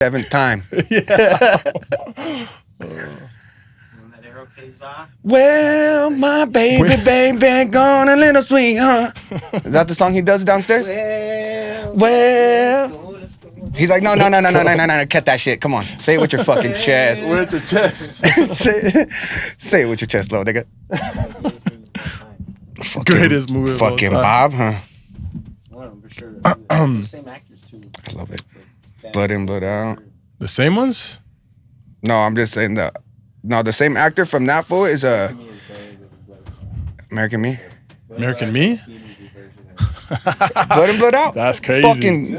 7th time. Yeah. Well, my baby gone a little sweet, huh? Is that the song he does downstairs? Well. He's like, no, cut that shit. Come on, say it with your fucking chest. With your chest. say it with your chest, little nigga. Greatest movie of all Fucking time. Bob, huh? One for sure. Same actors too. I love it. Blood in, blood out. The same ones? No, I'm just saying the same actor from that fool is American Me. American Me? Blood in, blood out. That's crazy. Fucking.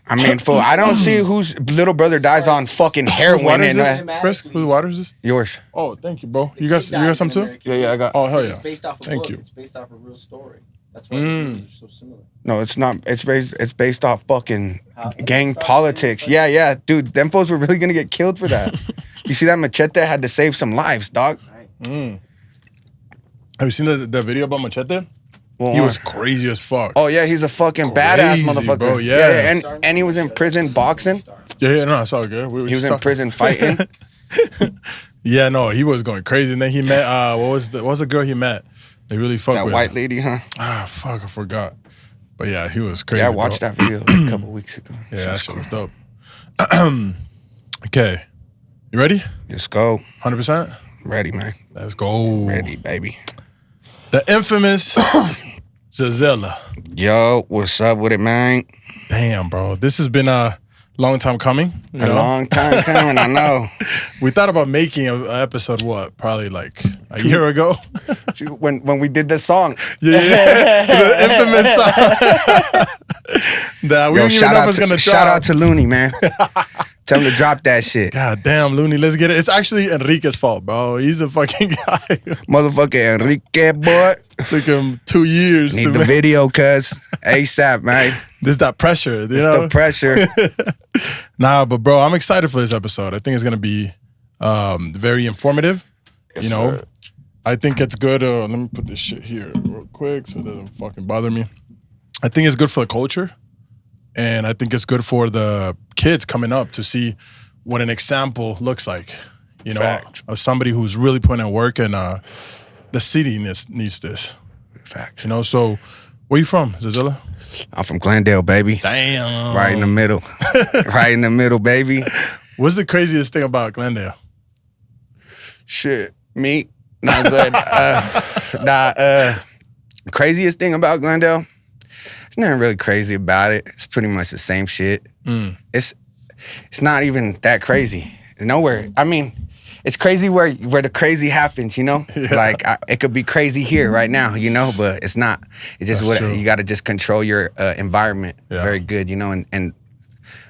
I mean, fool. I don't see whose little brother dies on fucking heroin. What is And this? Chris, whose water is this? yours. Oh, thank you, bro. You got some too? Yeah, I got. Oh, hell It's yeah. based off a Thank book. you. It's based off a real story. That's why the movies are so similar. No, it's not. It's based off fucking gang politics. Yeah, dude. Them folks were really gonna get killed for that. You see that Machete had to save some lives, dog. Have you seen the video about Machete? Well, He was crazy as fuck. Oh yeah, he's a fucking badass Crazy, motherfucker. bro, yeah. and he was in prison boxing. Yeah, no, it's all good. He was in prison fighting. Yeah, no, he was going crazy. And then he met, what was the girl he met? They really fucked That with white her. lady, huh? Fuck, I forgot. But yeah, he was crazy. Yeah, I watched bro. that video like a couple weeks ago. Yeah, that shit was dope. Okay. You ready? Let's go. 100%? Ready, man. Let's go. Ready, baby. The infamous Zazilla. Yo, what's up with it, man? Damn, bro. This has been a long time coming. you A know? long time coming, I know. We thought about making an episode, probably like a year ago? When we did this song. Yeah. The infamous song. That we Yo, didn't even know if it was going to drop. shout out to Looney, man. Tell him to drop that shit. God damn, Looney, let's get it. It's actually Enrique's fault, bro. He's a fucking guy. Motherfucker Enrique, boy. It took him 2 years Need to the make video, cuz. ASAP, man. There's that pressure. You It's know? the pressure. Nah, but bro, I'm excited for this episode. I think it's gonna be very informative. Yes, you know, sir. I think it's good. Let me put this shit here real quick so it doesn't fucking bother me. I think it's good for the culture, and I think it's good for the kids coming up to see what an example looks like. You know, Facts. of somebody who's really putting in work, and the city needs this. Facts. You know, so where you from, Zazilla? I'm from Glendale, baby. Damn. Right in the middle. Right in the middle, baby. What's the craziest thing about Glendale? Shit. Me. Not good. Craziest thing about Glendale? There's nothing really crazy about it. It's pretty much the same shit. It's not even that crazy. Nowhere. I mean, it's crazy where the crazy happens, you know? Yeah. Like, it could be crazy here right now, you know? But it's not. It's just That's true. you got to just control your environment Yeah. very good, you know? And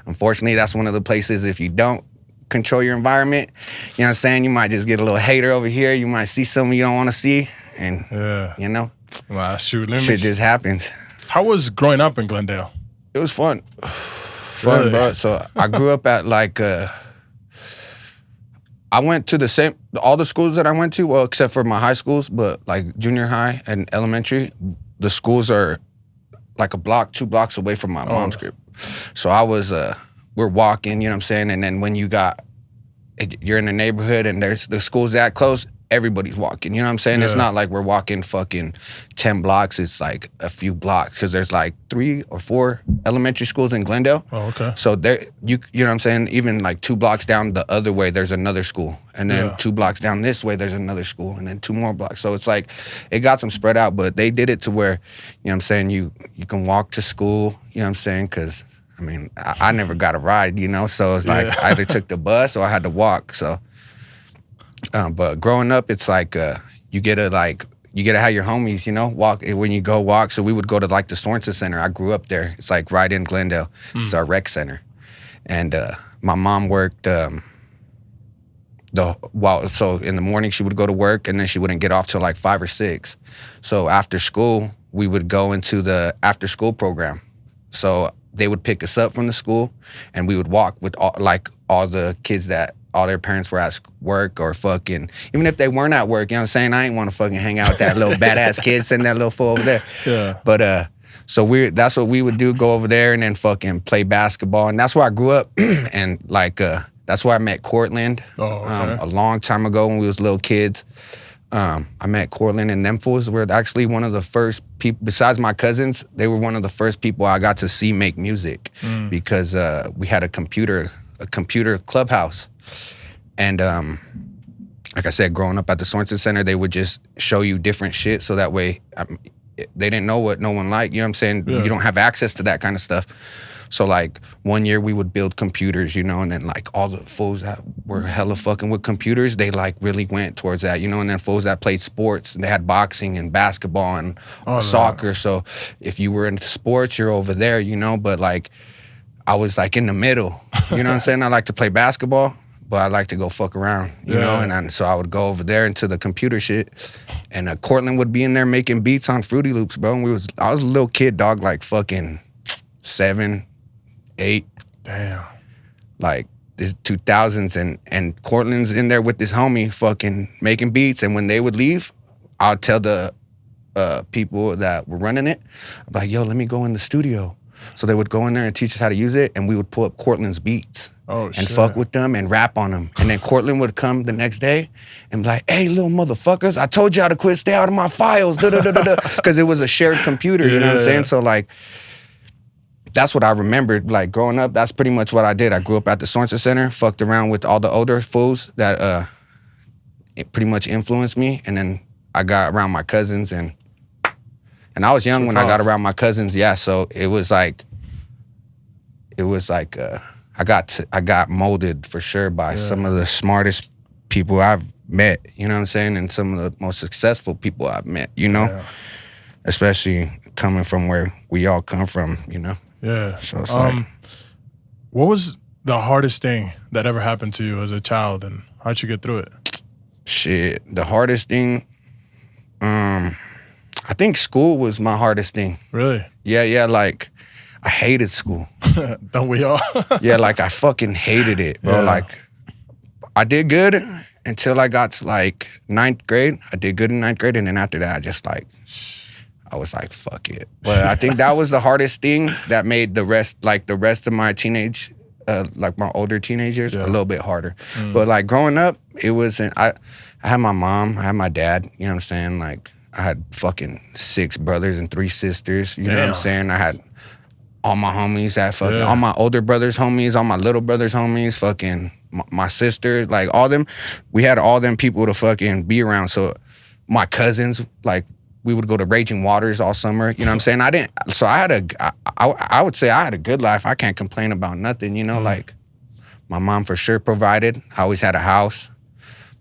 unfortunately, that's one of the places if you don't control your environment, you know what I'm saying? You might just get a little hater over here. You might see something you don't want to see. And, Yeah. you know, Well, that's true. shit just happens. How was growing up in Glendale? It was fun. Fun, Really? bro. So I grew up at like, I went to all the schools that I went to, well, except for my high schools, but like junior high and elementary, the schools are like a block, 2 blocks away from my mom's crib. So I was, we're walking, you know what I'm saying? And then when you're in the neighborhood and there's the schools that close, everybody's walking, you know what I'm saying? It's Yeah. not like we're walking fucking 10 blocks, it's like a few blocks because there's like 3 or 4 elementary schools in Glendale. Oh, okay. So there, you know what I'm saying? Even like 2 blocks down the other way, there's another school. And then Yeah. 2 blocks down this way, there's another school. And then 2 more blocks. So it's like, it got some spread out, but they did it to where, you know what I'm saying, you can walk to school, you know what I'm saying? Because, I mean, I never got a ride, you know? So it's like, Yeah. I either took the bus or I had to walk, so. But growing up, it's like, you get to have your homies, you know, walk when you go walk. So we would go to like the Sorensen Center. I grew up there. It's like right in Glendale. It's our rec center. And my mom worked so in the morning she would go to work and then she wouldn't get off till like 5 or 6. So after school, we would go into the after school program. So they would pick us up from the school and we would walk with all the kids that all their parents were at work or fucking, even if they weren't at work, you know what I'm saying? I ain't want to fucking hang out with that little badass kid sitting that little fool over there. Yeah. But So that's what we would do, go over there and then fucking play basketball. And that's where I grew up. And like, that's where I met Cortland a long time ago when we was little kids. I met Cortland, and them fools were actually one of the first people, besides my cousins, they were one of the first people I got to see make music because we had a computer clubhouse. And like I said, growing up at the Sorensen Center, they would just show you different shit so that way they didn't know what no one liked. You know what I'm saying? Yeah. You don't have access to that kind of stuff. So like one year we would build computers, you know, and then like all the fools that were hella fucking with computers, they like really went towards that, you know, and then fools that played sports, and they had boxing and basketball and soccer. Man. So if you were into sports, you're over there, you know, but like I was like in the middle, you know what I'm saying? I like to play basketball, but I like to go fuck around, you know? And so I would go over there into the computer shit, and Cortland would be in there making beats on Fruity Loops, bro. And I was a little kid, dog, like fucking 7, 8. Damn. Like this 2000s, and Cortland's in there with this homie fucking making beats, and when they would leave, I'd tell the people that were running it, I'd be like, yo, let me go in the studio. So they would go in there and teach us how to use it, and we would pull up Cortland's beats and fuck with them and rap on them. And then Cortland would come the next day and be like, hey, little motherfuckers, I told y'all to quit, stay out of my files, because it was a shared computer, you know what I'm saying? So like, that's what I remembered, like growing up, that's pretty much what I did. I grew up at the Sorensen Center, fucked around with all the older fools that it pretty much influenced me, and then I got around my cousins, and I was young when I got around my cousins, so it was like I got molded for sure by some of the smartest people I've met, you know what I'm saying, and some of the most successful people I've met, you know, especially coming from where we all come from, you know. Yeah. So it's like, what was the hardest thing that ever happened to you as a child, and how'd you get through it? Shit, the hardest thing, I think school was my hardest thing. Really? Yeah, like, I hated school. Don't we all? Yeah, like, I fucking hated it, bro. Yeah. Like, I did good until I got to, like, 9th grade. I did good in 9th grade, and then after that, I was like, fuck it. But I think that was the hardest thing that made the rest of my teenage, like my older teenagers, a little bit harder. But like growing up, it wasn't, I had my mom, I had my dad, you know what I'm saying? Like I had fucking 6 brothers and 3 sisters, you know what I'm saying? I had all my homies, all my older brothers' homies, all my little brothers' homies, fucking my sisters, like all them, we had all them people to fucking be around. So my cousins, like, we would go to Raging Waters all summer, you know what I'm saying? I would say I had a good life. I can't complain about nothing, you know? Like, my mom for sure provided. I always had a house.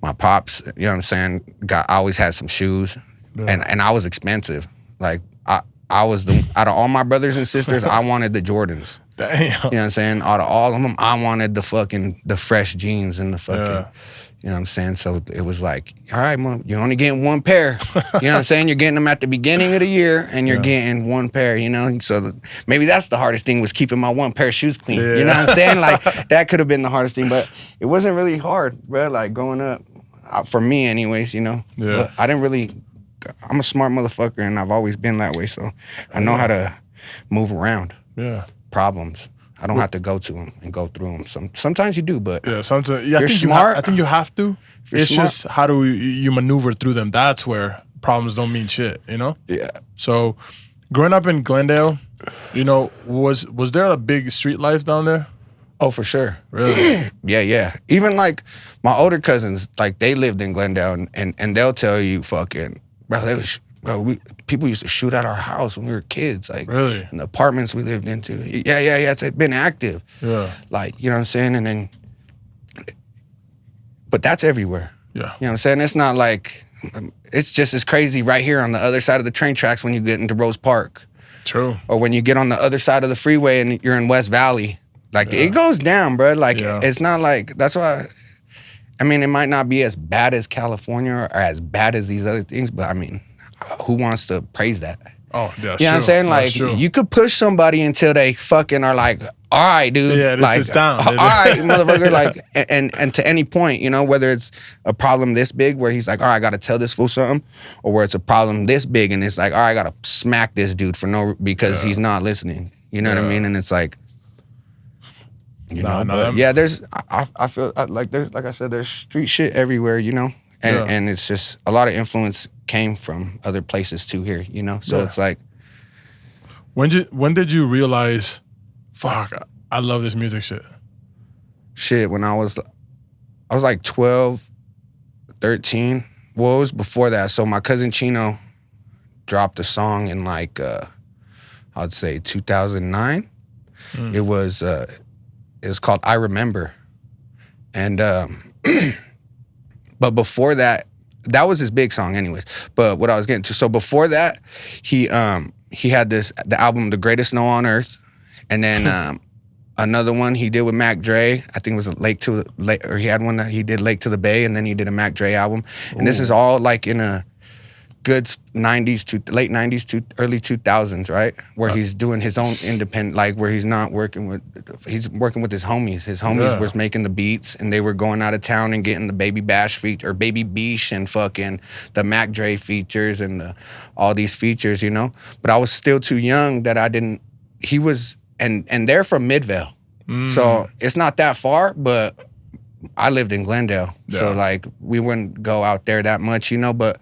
My pops, you know what I'm saying, I always had some shoes. Yeah. And I was expensive. Like, I was out of all my brothers and sisters, I wanted the Jordans. Damn. You know what I'm saying? Out of all of them, I wanted the fresh jeans and the fucking... You know what I'm saying? So it was like, all right, Mom, you're only getting 1 pair. You know what I'm saying? You're getting them at the beginning of the year, and you're getting 1 pair, you know? So maybe that's the hardest thing, was keeping my 1 pair of shoes clean. Yeah. You know what I'm saying? Like, that could have been the hardest thing, but it wasn't really hard, bro. Like, growing up, for me anyways, you know? Yeah. But I'm a smart motherfucker, and I've always been that way, so I know how to move around problems. I don't have to go to them and go through them. Sometimes you do, but sometimes you're smart. I think you have to. It's smart. just how do you maneuver through them. That's where problems don't mean shit, you know? Yeah. So growing up in Glendale, you know, was there a big street life down there? Oh, for sure. Really? Yeah. Even like my older cousins, like they lived in Glendale, and they'll tell you fucking, people used to shoot at our house when we were kids, like really? In the apartments we lived into. Yeah. It's been active. Yeah. Like, you know what I'm saying? And then, but that's everywhere. Yeah. You know what I'm saying? It's not like, it's just as crazy right here on the other side of the train tracks when you get into Rose Park. True. Or when you get on the other side of the freeway and you're in West Valley. Like, it goes down, bro. Like, it's not like, that's why, I mean, it might not be as bad as California or as bad as these other things, but I mean, who wants to praise that? Oh, yeah, you know what I'm saying? Like, you could push somebody until they fucking are like all right, dude. Yeah, it's down. All right, motherfucker. Like, and to any point, you know, whether it's a problem this big where he's like, all right, I got to tell this fool something, or where it's a problem this big and it's like, all right, I got to smack this dude because he's not listening. You know what I mean? And it's like, I feel like I said, there's street shit everywhere, you know, and it's just a lot of influence came from other places too here, you know. So it's like, when did you realize, fuck, I love this music shit? Shit, when I was like 12, 13. Well, it was before that. So my cousin Chino dropped a song in like I'd say 2009. It was called I Remember. And but before that was his big song anyways. But what I was getting to, so before that, he had the album The Greatest Snow on Earth, and then another one he did with Mac Dre. I think it was or he had one that he did Lake to the Bay, and then he did a Mac Dre album. And this is all like in a good 90s to late 90s to early 2000s, right? Where he's doing his own independent, like where he's working with his homies. His homies was making the beats, and they were going out of town and getting the Baby Bash feature, or Baby Beesh, and fucking the Mac Dre features and all these features, you know? But I was still too young that I didn't, he was, and they're from Midvale. So it's not that far, but I lived in Glendale. So like we wouldn't go out there that much, you know, but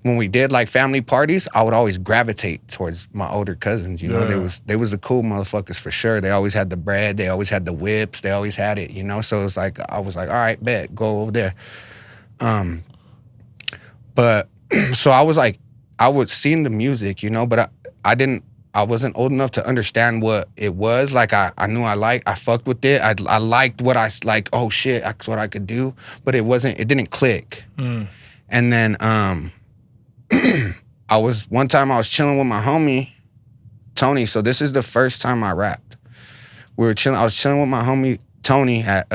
when we did like family parties, I would always gravitate towards my older cousins. You know, they was the cool motherfuckers for sure. They always had the bread, they always had the whips, they always had it. You know, so it's like I was like, all right, bet, go over there. But so I was like, I would sing the music, you know, but I wasn't old enough to understand what it was. Like I knew I fucked with it. I liked what I like. Oh shit, that's what I could do. But it didn't click. And then one time I was chilling with my homie, Tony. So this is the first time I rapped. I was chilling with my homie, Tony, at,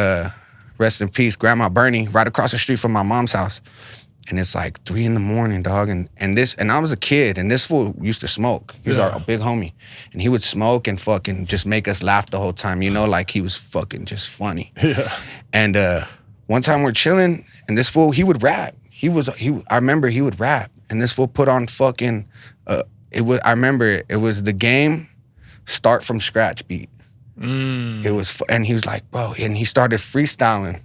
rest in peace, Grandma Bernie, right across the street from my mom's house. And it's like 3 a.m, dog. And I was a kid, and this fool used to smoke. He was our big homie. And he would smoke and fucking just make us laugh the whole time, you know, like he was fucking just funny. Yeah. And one time we're chilling, and this fool, he would rap. I remember he would rap. And this fool put on fucking, I remember it was The Game Start From Scratch beat. It was, and he was like, bro, and he started freestyling.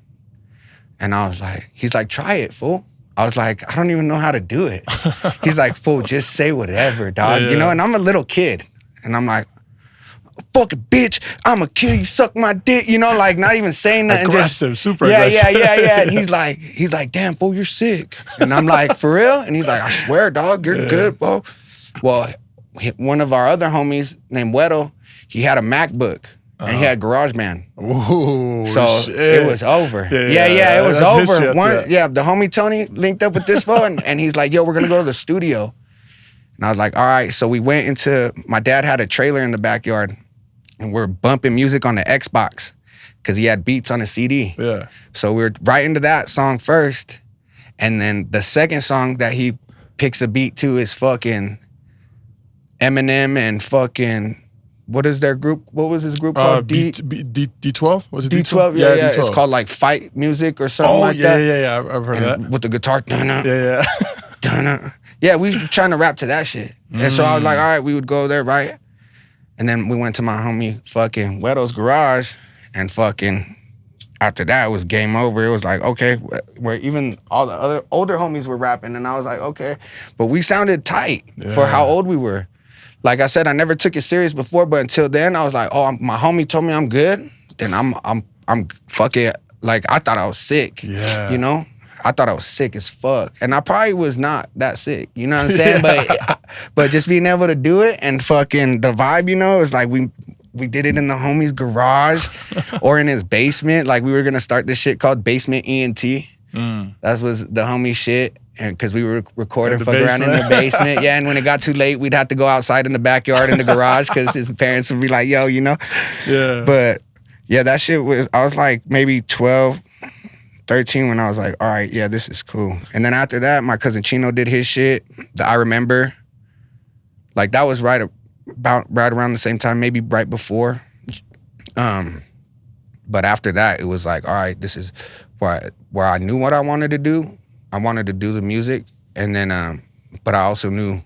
And I was like, he's like, try it, fool. I was like, I don't even know how to do it. He's like, fool, just say whatever, dog. You know, and I'm a little kid. And I'm like, fucking bitch, I'ma kill you, suck my dick, you know, like not even saying nothing. Aggressive, super aggressive. Yeah. And he's like, damn, fool, you're sick. And I'm like, for real? And he's like, I swear, dog, you're good, bro. Well, one of our other homies named Weddle, he had a MacBook. And he had GarageBand. Ooh, so shit. It was over. Yeah, it was over. The homie Tony linked up with this phone, and he's like, yo, we're gonna go to the studio. And I was like, all right. So we went my dad had a trailer in the backyard, and we're bumping music on the Xbox because he had beats on a CD. Yeah. So we were right into that song first. And then the second song that he picks a beat to is fucking Eminem and fucking, what is their group? What was his group called? D12? Was it D12? Yeah. D12. It's called like Fight Music or something like that. Yeah. I've heard of that. With the guitar. Yeah. Yeah, we was trying to rap to that shit. And so I was like, all right, we would go there, right? And then we went to my homie fucking Weddle's garage, and fucking after that it was game over. It was like, okay, where even all the other older homies were rapping, and I was like, okay. But we sounded tight for how old we were. Like I said, I never took it serious before, but until then, I was like, oh, my homie told me I'm good, then I'm fucking, like, I thought I was sick, you know? I thought I was sick as fuck. And I probably was not that sick, you know what I'm saying? But just being able to do it and fucking the vibe, you know, it's like we did it in the homie's garage or in his basement. Like we were gonna start this shit called Basement ENT. That was the homie shit. And because we were recording fuck around in the basement. Yeah, and when it got too late, we'd have to go outside in the backyard in the garage because his parents would be like, yo, you know? Yeah. But yeah, that shit I was like maybe 12, 13 when I was like, all right, yeah, this is cool. And then after that, my cousin Chino did his shit. I Remember. Like that was right around the same time, maybe right before. But after that, it was like, all right, this is where I knew what I wanted to do. I wanted to do the music, and then, but I also knew,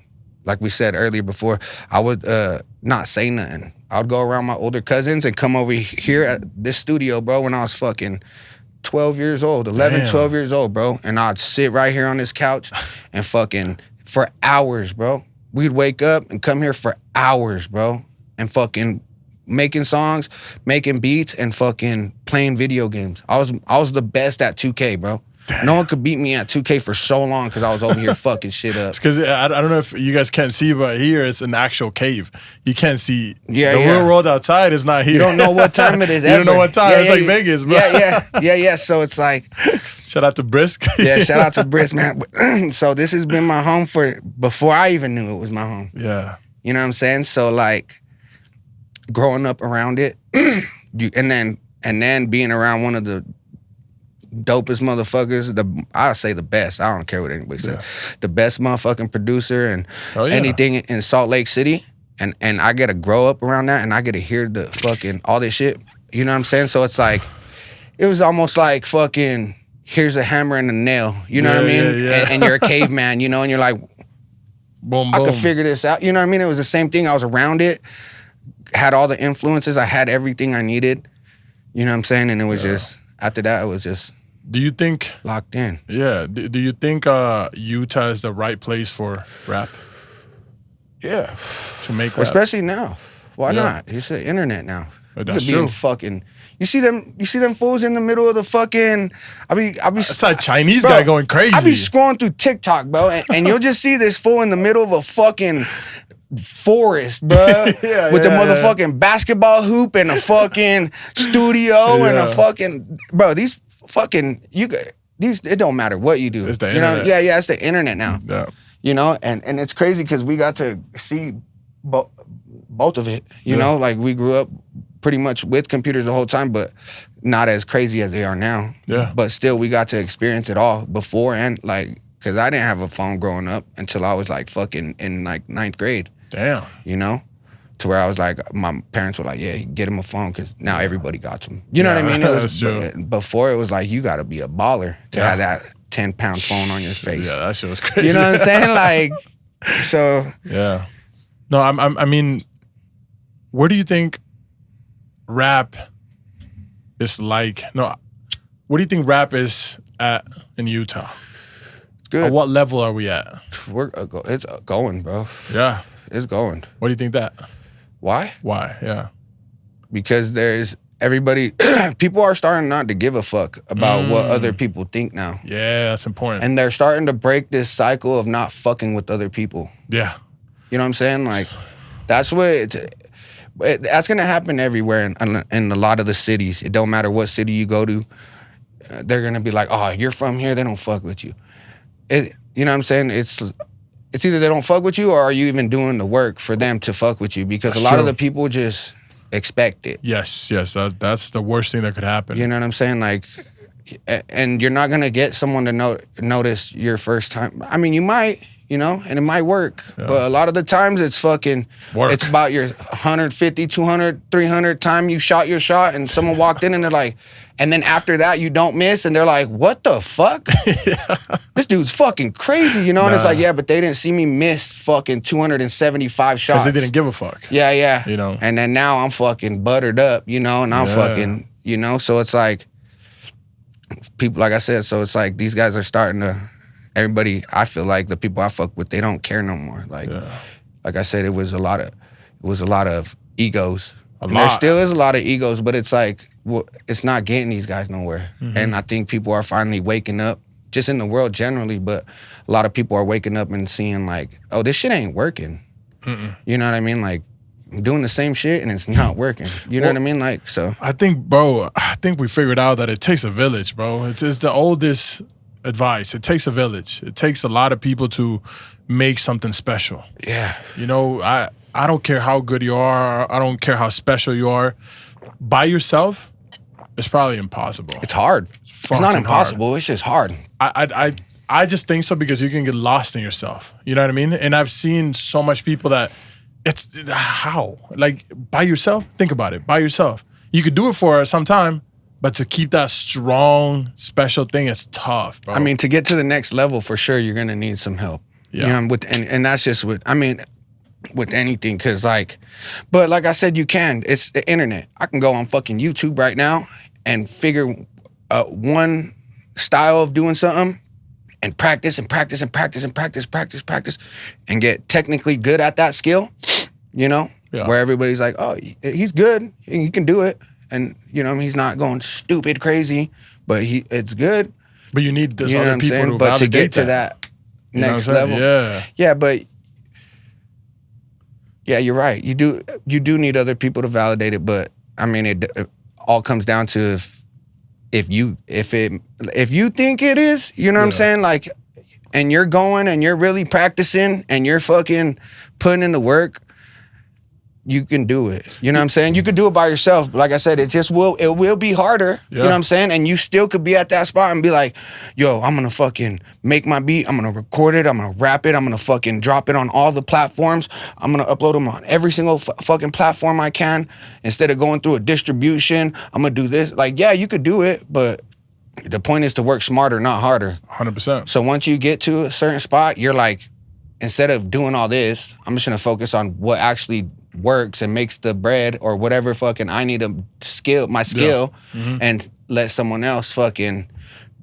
like we said earlier before, I would not say nothing. I would go around my older cousins and come over here at this studio, bro, when I was fucking 12 years old, 11, Damn. 12 years old, bro. And I'd sit right here on this couch and fucking for hours, bro. We'd wake up and come here for hours, bro, and fucking making songs, making beats, and fucking playing video games. I was the best at 2K, bro. Damn. No one could beat me at 2K for so long because I was over here fucking shit up. Because I don't know if you guys can't see, but here it's an actual cave. You can't see. Yeah, the real world outside is not here. You don't know what time it is. You ever. don't know what time. It's like Vegas, bro. Yeah. So it's like, shout out to Brisk. Yeah, shout out to Brisk, man. So this has been my home for before I even knew it was my home. Yeah. You know what I'm saying? So like, growing up around it, and then being around one of the dopest motherfuckers, I say the best. I don't care what anybody says. The best motherfucking producer and anything in Salt Lake City. And I get to grow up around that, and I get to hear the fucking all this shit. You know what I'm saying? So it's like, it was almost like fucking, here's a hammer and a nail. You know what I mean? Yeah. And you're a caveman, you know, and you're like, boom, boom. I could figure this out. You know what I mean? It was the same thing. I was around it, had all the influences. I had everything I needed. You know what I'm saying? And it was just, after that, it was just, do you think locked in? Yeah. Do you think Utah is the right place for rap? Yeah. To make rap? Especially now. Why not? It's the internet now. That's you could be true. in fucking, you see them fools in the middle of the fucking, I be it's that Chinese guy going crazy. I be scrolling through TikTok, bro, and you'll just see this fool in the middle of a fucking forest, bro, with the motherfucking basketball hoop and a fucking studio and a fucking, bro, these fucking, it don't matter what you do. It's the internet. internet. Yeah, it's the internet now. Yeah. You know, and it's crazy because we got to see both of it. You know, like we grew up pretty much with computers the whole time, but not as crazy as they are now. Yeah. But still, we got to experience it all before and like, because I didn't have a phone growing up until I was like fucking in like 9th grade. Damn. You know? To where I was like, my parents were like, yeah, get him a phone because now everybody got them. You know what I mean? It was, before it was like, you got to be a baller to have that 10-pound phone on your face. Yeah, that shit was crazy. You know what I'm saying? Like, so. Yeah. No, I mean, where do you think rap is like? No, what do you think rap is at in Utah? It's good. At what level are we at? It's going, bro. Yeah. It's going. What do you think that? Why? Why? Yeah. Because there's everybody, people are starting not to give a fuck about what other people think now. Yeah, that's important. And they're starting to break this cycle of not fucking with other people. Yeah. You know what I'm saying? Like, that's what that's gonna happen everywhere in a lot of the cities. It don't matter what city you go to. They're gonna be like, oh, you're from here, they don't fuck with you. You know what I'm saying? It's either they don't fuck with you or are you even doing the work for them to fuck with you? Because a lot of the people just expect it. Yes, that's the worst thing that could happen. You know what I'm saying? Like, and you're not gonna get someone to notice your first time. I mean, you might, you know, and it might work. Yeah. But a lot of the times it's fucking work. It's about your 150, 200, 300 time you shot your shot and someone walked in and they're like, and then after that you don't miss and they're like, what the fuck? This dude's fucking crazy, you know? And it's like, yeah, but they didn't see me miss fucking 275 shots. Because they didn't give a fuck. Yeah. You know? And then now I'm fucking buttered up, you know, and I'm fucking, you know? So it's like, people, like I said, so it's like these guys are starting to, everybody, I feel like the people I fuck with, they don't care no more. Like I said, it was a lot of egos. There still is a lot of egos, but it's like, well, it's not getting these guys nowhere. Mm-hmm. And I think people are finally waking up, just in the world generally, but a lot of people are waking up and seeing like, oh, this shit ain't working. Mm-mm. You know what I mean? Like, I'm doing the same shit and it's not working. You know what I mean? Like, so. I think we figured out that it takes a village, bro. It's the oldest advice. It takes a village. It takes a lot of people to make something special. Yeah. You know, I don't care how good you are. I don't care how special you are. By yourself, it's probably impossible. It's hard. It's not impossible. Hard. It's just hard. I just think so because you can get lost in yourself. You know what I mean? And I've seen so much people that it's how? Like by yourself? Think about it. By yourself. You could do it for some time, but to keep that strong, special thing, it's tough, bro. I mean, to get to the next level, for sure, you're gonna need some help. Yeah. You know, and that's just with. I mean, with anything, cause but like I said, you can. It's the internet. I can go on fucking YouTube right now and figure one style of doing something and practice and practice and practice and practice and get technically good at that skill, you know? Yeah. Where everybody's like, oh, he's good. He can do it. And, you know, he's not going stupid crazy, but it's good. But you need this You know other what I'm people saying? to But to validate get to that You know next what I'm level. saying? Yeah, but yeah, you're right. You do need other people to validate it, but I mean it all comes down to if you think it is, you know what I'm saying? Like, and you're going and you're really practicing and you're fucking putting in the work, you can do it. You know what I'm saying? You could do it by yourself. Like I said, it will be harder. Yeah. You know what I'm saying? And you still could be at that spot and be like, yo, I'm gonna fucking make my beat, I'm gonna record it, I'm gonna rap it, I'm gonna fucking drop it on all the platforms, I'm gonna upload them on every single fucking platform I can. Instead of going through a distribution, I'm gonna do this. Like, yeah, you could do it, but the point is to work smarter, not harder. 100%. So once you get to a certain spot, you're like, instead of doing all this, I'm just gonna focus on what actually works and makes the bread or whatever fucking I need my skill and let someone else fucking,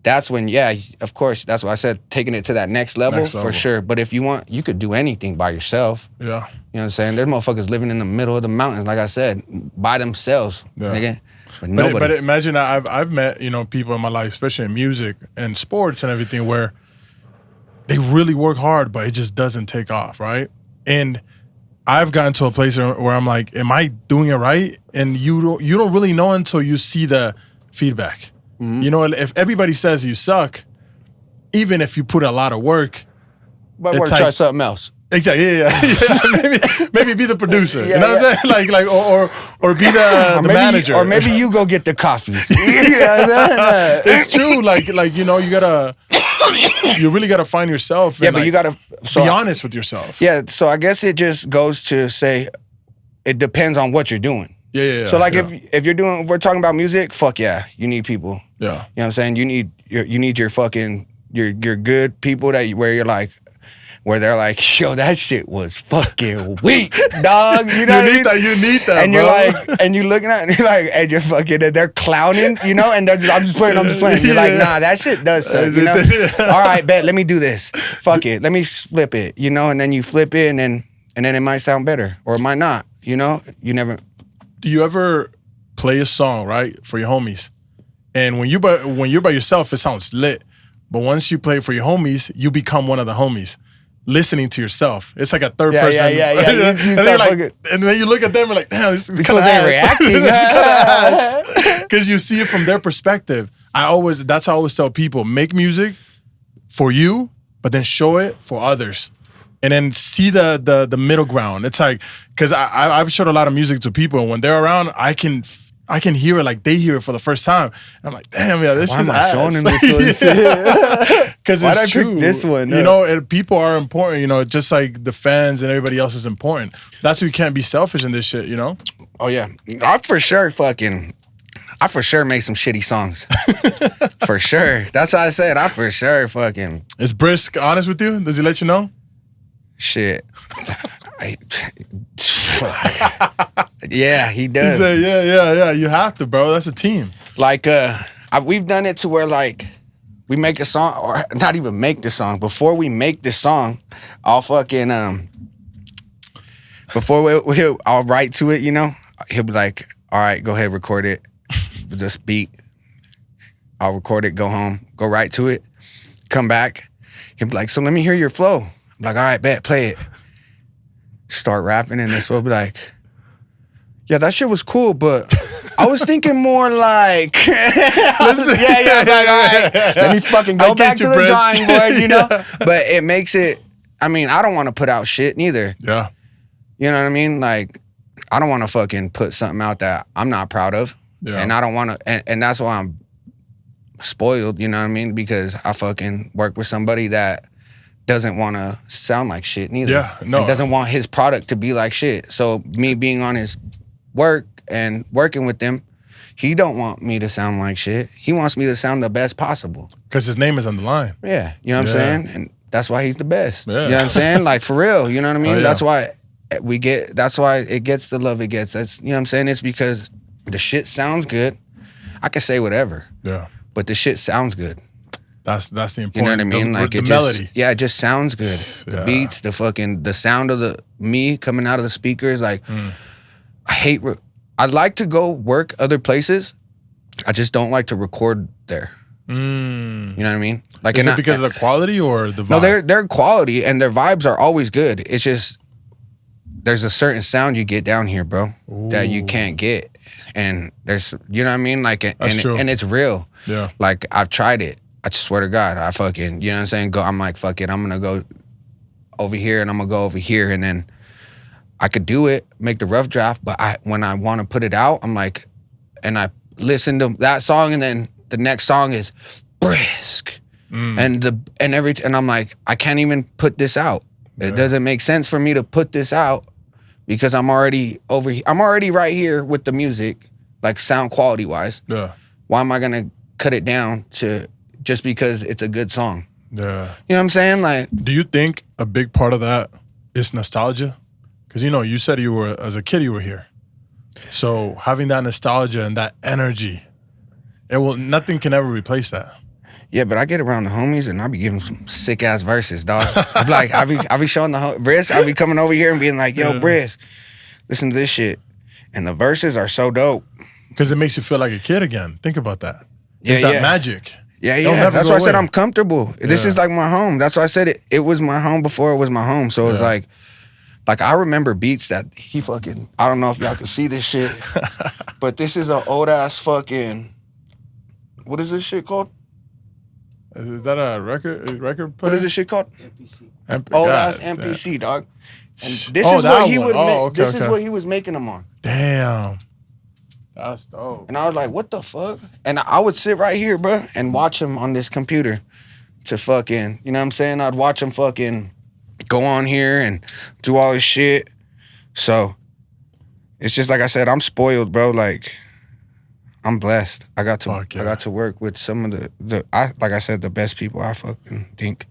that's when, yeah, of course, that's why I said taking it to that next level for sure. But if you want, you could do anything by yourself. Yeah. You know what I'm saying? There's motherfuckers living in the middle of the mountains, like I said, by themselves, nigga. But nobody. But imagine I've met, you know, people in my life, especially in music and sports and everything, where they really work hard, but it just doesn't take off, right? And I've gotten to a place where I'm like, am I doing it right? And you don't really know until you see the feedback. Mm-hmm. You know, if everybody says you suck, even if you put a lot of work, but we're try something else. Exactly. Yeah. maybe be the producer. You know what I'm saying? Like, or be the manager. Or maybe you go get the coffees. You know what I'm saying? It's true. Like you know, you really gotta find yourself. Yeah, but you gotta be honest with yourself. Yeah. So I guess it just goes to say, it depends on what you're doing. Yeah. So like if we're talking about music, fuck yeah, you need people. Yeah. You know what I'm saying? You need your fucking your good people where they're like, yo, that shit was fucking weak, dog. You know you need that, and bro. You're like, and you're looking at it, and you're like, and you're fucking, they're clowning, you know, and they're just, I'm just playing. You're like, nah, that shit does suck, you know. All right, bet, let me do this. Fuck it, let me flip it, you know, and then you flip it, and then it might sound better, or it might not, you know. You never. Do you ever play a song, right, for your homies, and when you're by yourself, it sounds lit, but once you play it for your homies, you become one of the homies. Listening to yourself, it's like a third person. Yeah. And then you look at them and like, damn, this is kind of reacting. Because you see it from their perspective. That's how I always tell people: make music for you, but then show it for others, and then see the middle ground. It's like, because I've showed a lot of music to people, and when they're around, I can hear it like they hear it for the first time. And I'm like, damn, yeah, this is ass. Showing them this shit? Because Why'd it's I true. pick this one? You know, people are important. You know, just like the fans and everybody else is important. That's why you can't be selfish in this shit. You know? Oh yeah, I for sure make some shitty songs. For sure. That's how I said. I for sure fucking. Is Brisk honest with you? Does he let you know? Shit. Yeah, he does. He said, yeah. You have to, bro. That's a team. Like, we've done it to where like we make a song, or not even make the song. Before we make the song, I'll fucking I'll write to it. You know, he'll be like, "All right, go ahead, record it. Just beat." I'll record it, go home, go right to it, come back. He'll be like, "So let me hear your flow." I'm like, "All right, bet, play it." Start rapping, and this will be like, "Yeah, that shit was cool, but I was thinking more like, all right, let me fucking go back to the drawing board, you know." But it makes it. I mean, I don't want to put out shit neither. Yeah, you know what I mean. Like, I don't want to fucking put something out that I'm not proud of, and I don't want to, and that's why I'm spoiled. You know what I mean? Because I fucking work with somebody that doesn't want to sound like shit neither. Yeah, no. And doesn't want his product to be like shit. So me being on his work and working with them, He don't want me to sound like shit. He wants me to sound the best possible. Because his name is on the line. Yeah, you know what I'm saying? And that's why he's the best. Yeah. You know what I'm saying? Like, for real, you know what I mean? Oh, yeah. That's why it gets the love it gets. That's, you know what I'm saying? It's because the shit sounds good. I can say whatever. Yeah. But the shit sounds good. That's the important. You know what I mean? The it melody. just, yeah, it just sounds good. The beats, the sound of me coming out of the speakers. Like, I'd like to go work other places. I just don't like to record there. You know what I mean? Like, is it because of the quality or the vibe? No, they're quality and their vibes are always good. It's just there's a certain sound you get down here, bro, that you can't get. And there's, you know what I mean? Like, and it's real. Yeah. Like, I've tried it. I swear to God, I fucking, you know what I'm saying? I'm like, fuck it, I'm gonna go over here and I'm gonna go over here, and then I could do it, make the rough draft, but when I want to put it out, I'm like, and I listen to that song, and then the next song is brisk, and I'm like, I can't even put this out. It doesn't make sense for me to put this out because I'm already right here with the music, like sound quality wise. Yeah. Why am I gonna cut it down to just because it's a good song? Yeah. You know what I'm saying? Like, do you think a big part of that is nostalgia? Because, you know, you said as a kid you were here. So having that nostalgia and that energy, nothing can ever replace that. Yeah, but I get around the homies and I be giving some sick ass verses, dog. I'm like, I be showing Brisk, I be coming over here and being like, yo, Brisk, listen to this shit. And the verses are so dope. Because it makes you feel like a kid again. Think about that. Yeah, it's that magic. Yeah. That's why I said I'm comfortable. This is like my home. That's why I said it was my home before it was my home. So it's like I remember beats that he fucking, I don't know if y'all can see this shit, but this is an old ass fucking, what is this shit called? Is that a record player? What is this shit called? MPC. Old ass MPC, dog. And this is what he would make. This is what he was making them on. Damn. That's dope. And I was like, what the fuck? And I would sit right here, bro, and watch him on this computer to fucking, you know what I'm saying? I'd watch him fucking go on here and do all this shit. So it's just like I said, I'm spoiled, bro. Like, I'm blessed. I got to work with some of like I said, the best people I fucking think.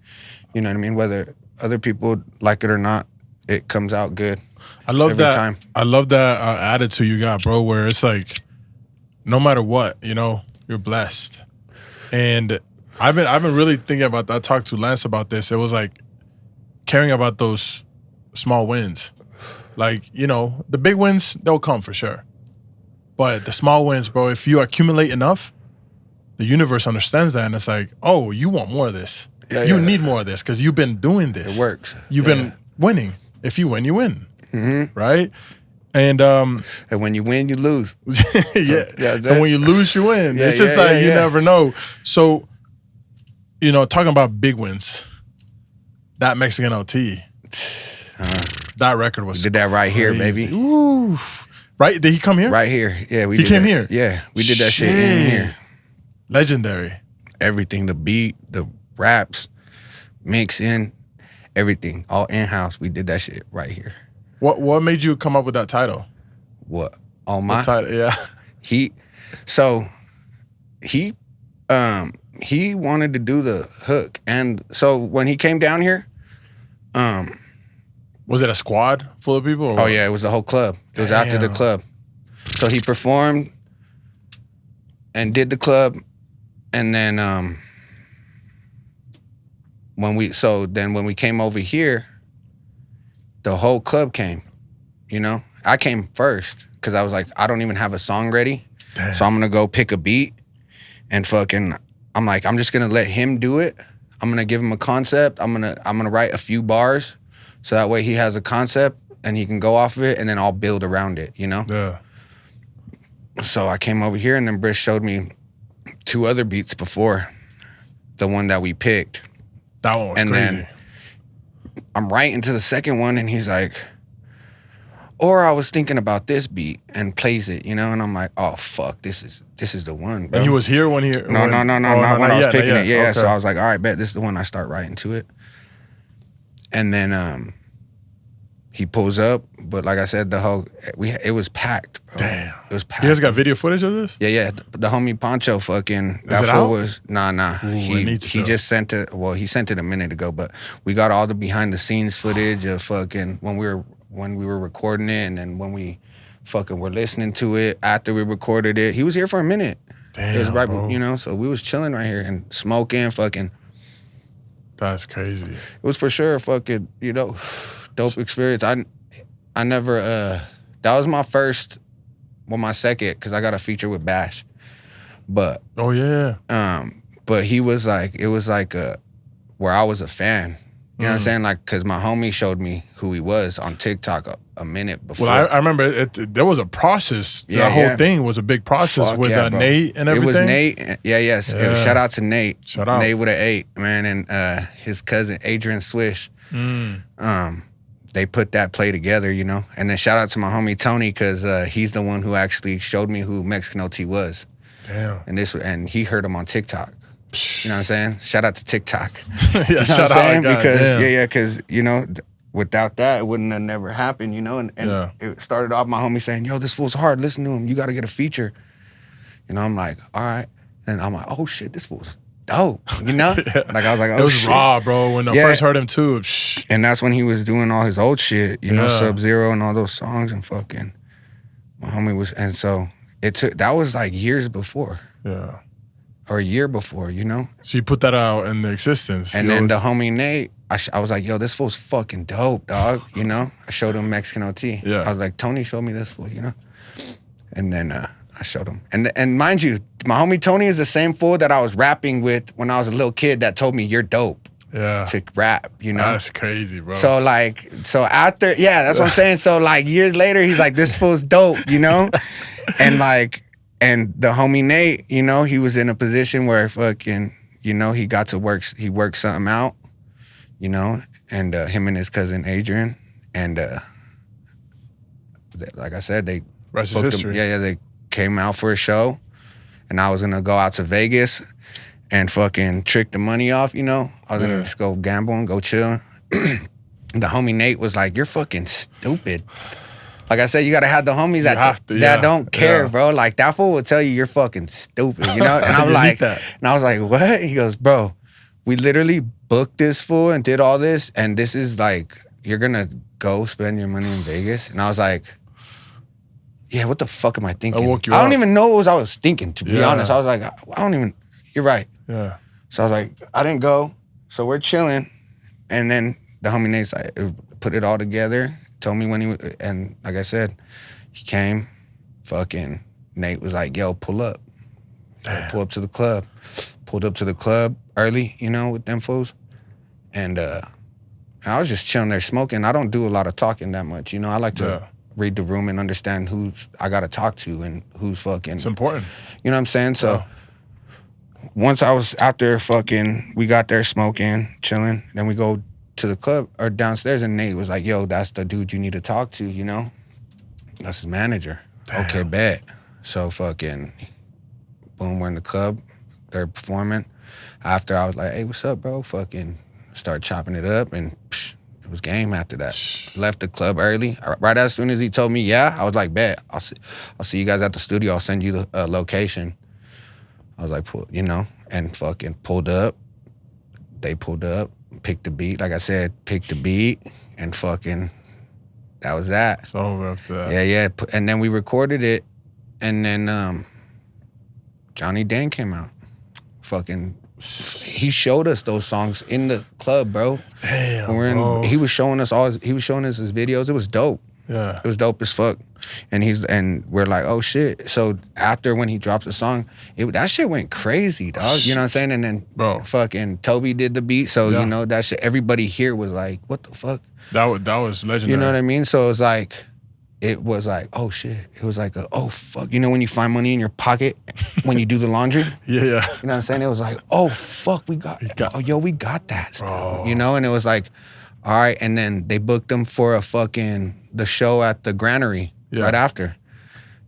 You know what I mean? Whether other people like it or not, it comes out good. I love every that. Time. I love that attitude you got, bro. Where it's like, no matter what, you know, you're blessed. And I've been really thinking about that. I talked to Lance about this. It was like caring about those small wins. Like, you know, the big wins, they'll come for sure. But the small wins, bro, if you accumulate enough, the universe understands that, and it's like, oh, you want more of this. You need more of this because you've been doing this. It works. You've been winning. If you win, you win. Mm-hmm. Right? And when you win, you lose. And when you lose, you win. It's just you never know. So, you know, talking about big wins, Thatmexicanot, that record was did that right here, baby. Ooh. Right? Did he come here? Right here. Yeah, he came here. Yeah, we did that shit in here. Legendary. Everything, the beat, the raps, mixing, everything, all in-house. We did that shit right here. What made you come up with that title? What? On my title? Yeah. He wanted to do the hook, and so when he came down here, was it a squad full of people? Or oh yeah, it was the whole club. It was after the club. So he performed and did the club, and then when we came over here, the whole club came. You know, I came first because I was like, I don't even have a song ready, so I'm gonna go pick a beat and fucking. I'm like, I'm just gonna let him do it. I'm gonna give him a concept. I'm gonna write a few bars. So that way he has a concept and he can go off of it, and then I'll build around it, you know? Yeah. So I came over here, and then Brish showed me 2 other beats before the one that we picked. That one was crazy. Then I'm right into the second one, and he's like, or I was thinking about this beat, and plays it, you know? And I'm like, oh, fuck, this is the one, bro. And he was here when he... No, not when I was picking it. Yeah, okay. So I was like, all right, bet, this is the one I start writing to it. And then He pulls up, but like I said, it was packed, bro. Damn. It was packed. You guys got video footage of this? Yeah. The homie Poncho fucking Is it out? was nah. Ooh, He just sent it. Well, he sent it a minute ago, but we got all the behind the scenes footage of fucking when we were recording it, and then when we fucking were listening to it after we recorded it. He was here for a minute. Damn, it was right, bro. you know. So we was chilling right here and smoking, fucking. That's crazy. It was for sure fucking, you know, dope experience. I never. That was my first. Well, my second, because I got a feature with Bash, but Oh yeah. but he was like, it was like where I was a fan. You know what I'm saying? Like, because my homie showed me who he was on TikTok a minute before. Well, I remember there was a process. The whole thing was a big process with Nate and everything. It was Nate. Yes. Yeah. Shout out to Nate. Shout out. Nate with an 8, man, and his cousin Adrian Swish. They put that play together, you know. And then shout out to my homie Tony, because he's the one who actually showed me who Mexicanot was. Damn. And he heard him on TikTok. You know what I'm saying? Shout out to TikTok. Yeah, you know shout what I'm saying? out. Because you know, without that, it wouldn't have never happened, you know. And it started off my homie saying, "Yo, this fool's hard. Listen to him. You got to get a feature." You know, I'm like, all right. And I'm like, oh shit, this fool's dope. You know, like I was like, oh, it was shit. raw, bro. When I first heard him too, and that's when he was doing all his old shit. You know, Sub-Zero and all those songs, and fucking my homie was, and so that was like years before. Yeah. Or a year before, you know? So you put that out in the existence. And then the homie Nate, I was like, yo, this fool's fucking dope, dog, you know? I showed him Mexicanot. Yeah. I was like, Tony showed me this fool, you know? And then I showed him. And mind you, my homie Tony is the same fool that I was rapping with when I was a little kid that told me you're dope. Yeah. To rap, you know? That's crazy, bro. So after, that's what I'm saying. So like years later, he's like, this fool's dope, you know? And the homie Nate, you know, he was in a position where fucking, you know, he got to work, he worked something out, you know, and him and his cousin Adrian, and like I said, they rest is history. They came out for a show, and I was gonna go out to Vegas and fucking trick the money off, you know. I was gonna just go gamble and go chill. The homie Nate was like, "You're fucking stupid." Like I said, you gotta have the homies that don't care, bro. Like that fool will tell you you're fucking stupid, you know? And I'm like, and I was like, what? He goes, bro, we literally booked this fool and did all this, and this is like, you're gonna go spend your money in Vegas? And I was like, yeah, what the fuck am I thinking? I don't even know what I was thinking, to be honest. I was like, you're right. Yeah. So I was like, I didn't go. So we're chilling. And then the homie Nate's like, put it all together. Told me when he, and like I said, he came, fucking Nate was like, yo, pull up. Pull up to the club. Pulled up to the club early, you know, with them fools. And I was just chilling there smoking. I don't do a lot of talking that much, you know. I like to read the room and understand who's I got to talk to and who's fucking. It's important. You know what I'm saying? So once I was out there fucking, we got there smoking, chilling, then we go to the club or downstairs, and Nate was like, yo, that's the dude you need to talk to, you know? That's his manager. Damn. Okay, bet. So fucking, boom, we're in the club. They're performing. After, I was like, hey, what's up, bro? Fucking start chopping it up, and it was game after that. Left the club early. Right as soon as he told me, I was like, bet. I'll see you guys at the studio. I'll send you the location. I was like, you know, and fucking pulled up. They pulled up. Picked the beat, like I said, picked the beat, and fucking, that was that. It's over after that. Yeah. And then we recorded it, and then Johnny Dane came out. Fucking, he showed us those songs in the club, bro. Damn, he was showing us his videos. It was dope. Yeah. It was dope as fuck. And we're like, oh shit. So after when he drops the song, that shit went crazy, dog. You know what I'm saying? And then fucking Toby did the beat. So, you know, that shit, everybody here was like, what the fuck? That was legendary. You know what I mean? So it was like, oh shit. It was like, oh fuck. You know when you find money in your pocket when you do the laundry? Yeah. You know what I'm saying? It was like, oh fuck, we got that stuff. You know? And it was like, all right. And then they booked them for the show at the Granary. Right after,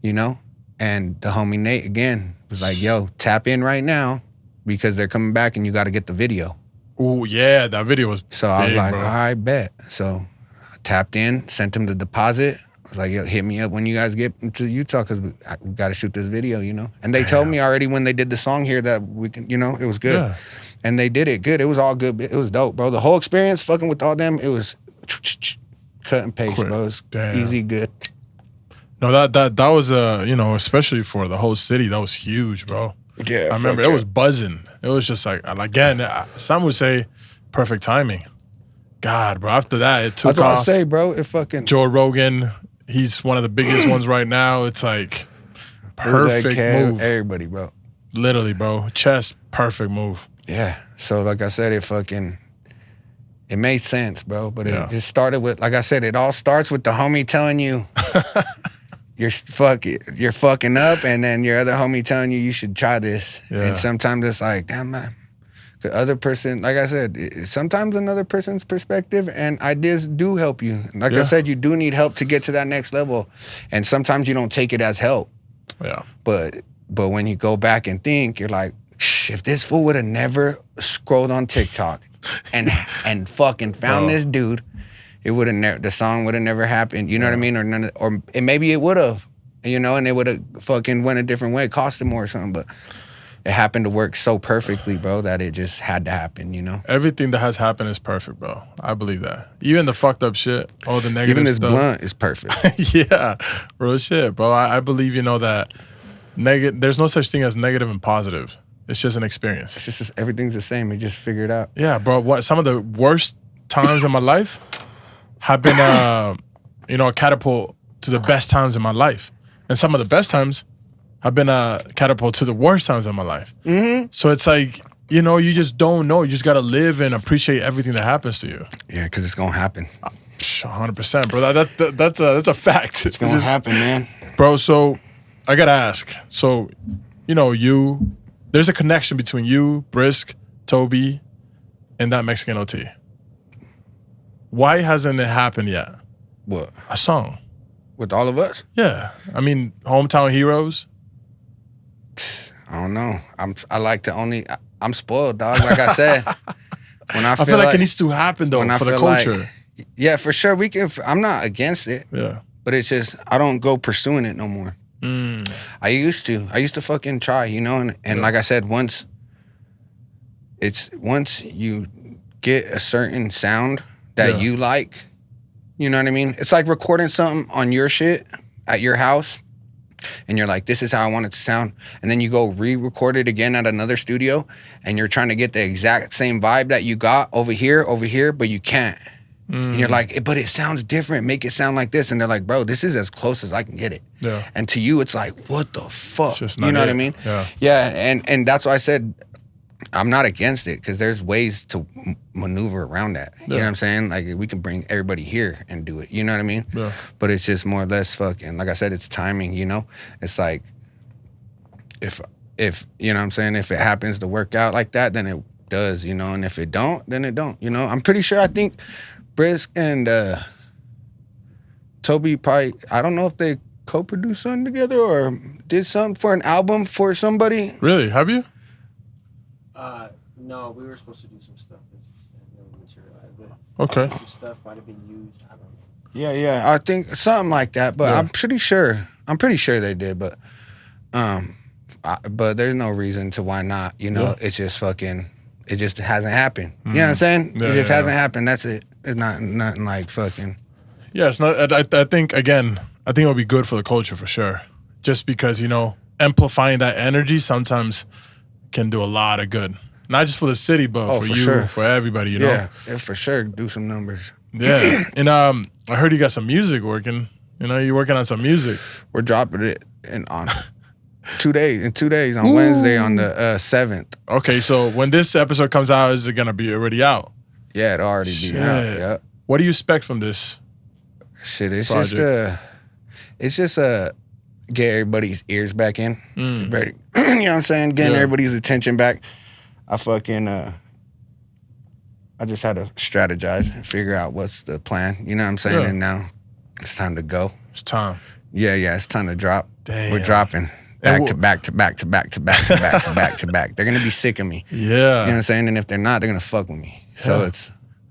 you know? And the homie Nate, again, was like, yo, tap in right now because they're coming back and you got to get the video. Oh, yeah, that video was So I was like, all right, bet. So I tapped in, sent them the deposit. I was like, yo, hit me up when you guys get to Utah because we got to shoot this video, you know? And they told me already when they did the song here that we can, you know, it was good. Yeah. And they did it good. It was all good. It was dope, bro. The whole experience fucking with all them, it was cut and paste, bro. It was easy, good. No, that was, you know, especially for the whole city, that was huge, bro. Yeah, I remember it was buzzing. It was just like, again, some would say perfect timing. God, bro, after that, it took That's what I off. say, bro. It fucking... Joe Rogan, he's one of the biggest ones right now. It's like, perfect move. Everybody, bro. Literally, bro. Chess, perfect move. Yeah. So, like I said, it made sense, bro. But it just started with, like I said, it all starts with the homie telling you you're fucking up, and then your other homie telling you should try this. Yeah. And sometimes it's like, damn, man. The other person, like I said, sometimes another person's perspective and ideas do help you. Like I said, you do need help to get to that next level. And sometimes you don't take it as help. Yeah. But when you go back and think, you're like, if this fool would have never scrolled on TikTok and fucking found this dude, it would have the song would have never happened. You know what I mean? Or maybe it would have, you know, and it would have fucking went a different way, cost him more or something. But it happened to work so perfectly, bro, that it just had to happen, you know? Everything that has happened is perfect, bro. I believe that. Even the fucked up shit, all the negative Even this stuff. blunt is perfect. Yeah, real shit, bro. I believe, you know, that there's no such thing as negative and positive. It's just an experience. It's just everything's the same. You just figure it out. Yeah, bro. Some of the worst times in my life have been, you know, a catapult to the best times in my life. And some of the best times have been a catapult to the worst times in my life. Mm-hmm. So it's like, you know, you just don't know. You just got to live and appreciate everything that happens to you. Yeah, because it's going to happen. 100%, bro. That's a fact. It's going to happen, man. Bro, so I got to ask. So, you know, there's a connection between you, Brisk, Toby, and Thatmexicanot. Why hasn't it happened yet? What? A song. With all of us? Yeah. I mean, Hometown Heroes. I don't know. I'm spoiled, dog. Like I said, when I feel like it needs to happen though for the culture. Yeah, for sure. I'm not against it. Yeah. But it's just I don't go pursuing it no more. I used to fucking try, you know, and like I said, once you get a certain sound that you like, you know what I mean? It's like recording something on your shit at your house. And you're like, this is how I want it to sound. And then you go re-record it again at another studio and you're trying to get the exact same vibe that you got over here, but you can't. And you're like, but it sounds different. Make it sound like this. And they're like, bro, this is as close as I can get it. Yeah. And to you, it's like, what the fuck? You know what I mean? Yeah. Yeah. And that's why I said, I'm not against it because there's ways to maneuver around that. You know what I'm saying? Like we can bring everybody here and do it. You know what I mean? Yeah. But it's just more or less fucking, like I said, it's timing, you know? It's like, if you know what I'm saying, if it happens to work out like that, then it does, you know? And if it don't, then it don't, you know? I'm pretty sure, I think Brisk and Toby probably, I don't know if they co-produced something together or did something for an album for somebody. Really? Have you? No, we were supposed to do some stuff. No materialized, but okay. Some stuff might have been used. I don't know. Yeah, I think something like that. But I'm pretty sure they did. But but there's no reason to why not. You know, it's just fucking. It just hasn't happened. You know what I'm saying? It just hasn't happened. That's it. It's nothing like fucking. Yeah, it's not. I think it would be good for the culture for sure. Just because, you know, amplifying that energy sometimes can do a lot of good. Not just for the city, but for you, sure. for everybody, you know? Yeah, for sure. Do some numbers. Yeah. And I heard you got some music working. You know, you're working on some music. We're dropping it on 2 days. In 2 days, on Wednesday, on the 7th. Okay, so when this episode comes out, is it going to be already out? Yeah, it'll already be out. Yeah. What do you expect from this? Shit, it's just get everybody's ears back in. You know what I'm saying? Getting everybody's attention back. I just had to strategize and figure out what's the plan. You know what I'm saying? And now it's time to go. It's time. Yeah, it's time to drop. Damn. We're dropping back to back to back to back to back to back to back to back. They're gonna be sick of me. Yeah. You know what I'm saying? And if they're not, they're gonna fuck with me. So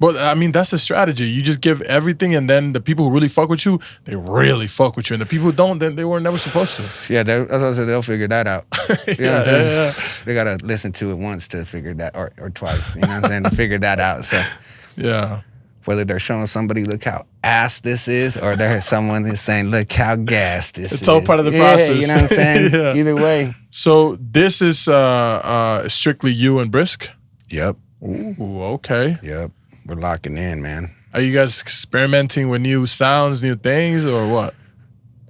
But I mean, that's the strategy. You just give everything, and then the people who really fuck with you, they really fuck with you, and the people who don't, then they were never supposed to. Yeah, that's what I said. They'll figure that out. You know what I'm saying? Yeah. They gotta listen to it once to figure that, or twice. You know what I'm saying? To figure that out. So Yeah. whether they're showing somebody, look how ass this is, or there's someone is saying, look how gas this is. It's all part of the Yeah, process. you know what I'm saying? Yeah. Either way. So this is strictly you and Brisk? Yep. Ooh, okay. Yep. We're locking in, man. Are you guys experimenting with new sounds, new things, or what?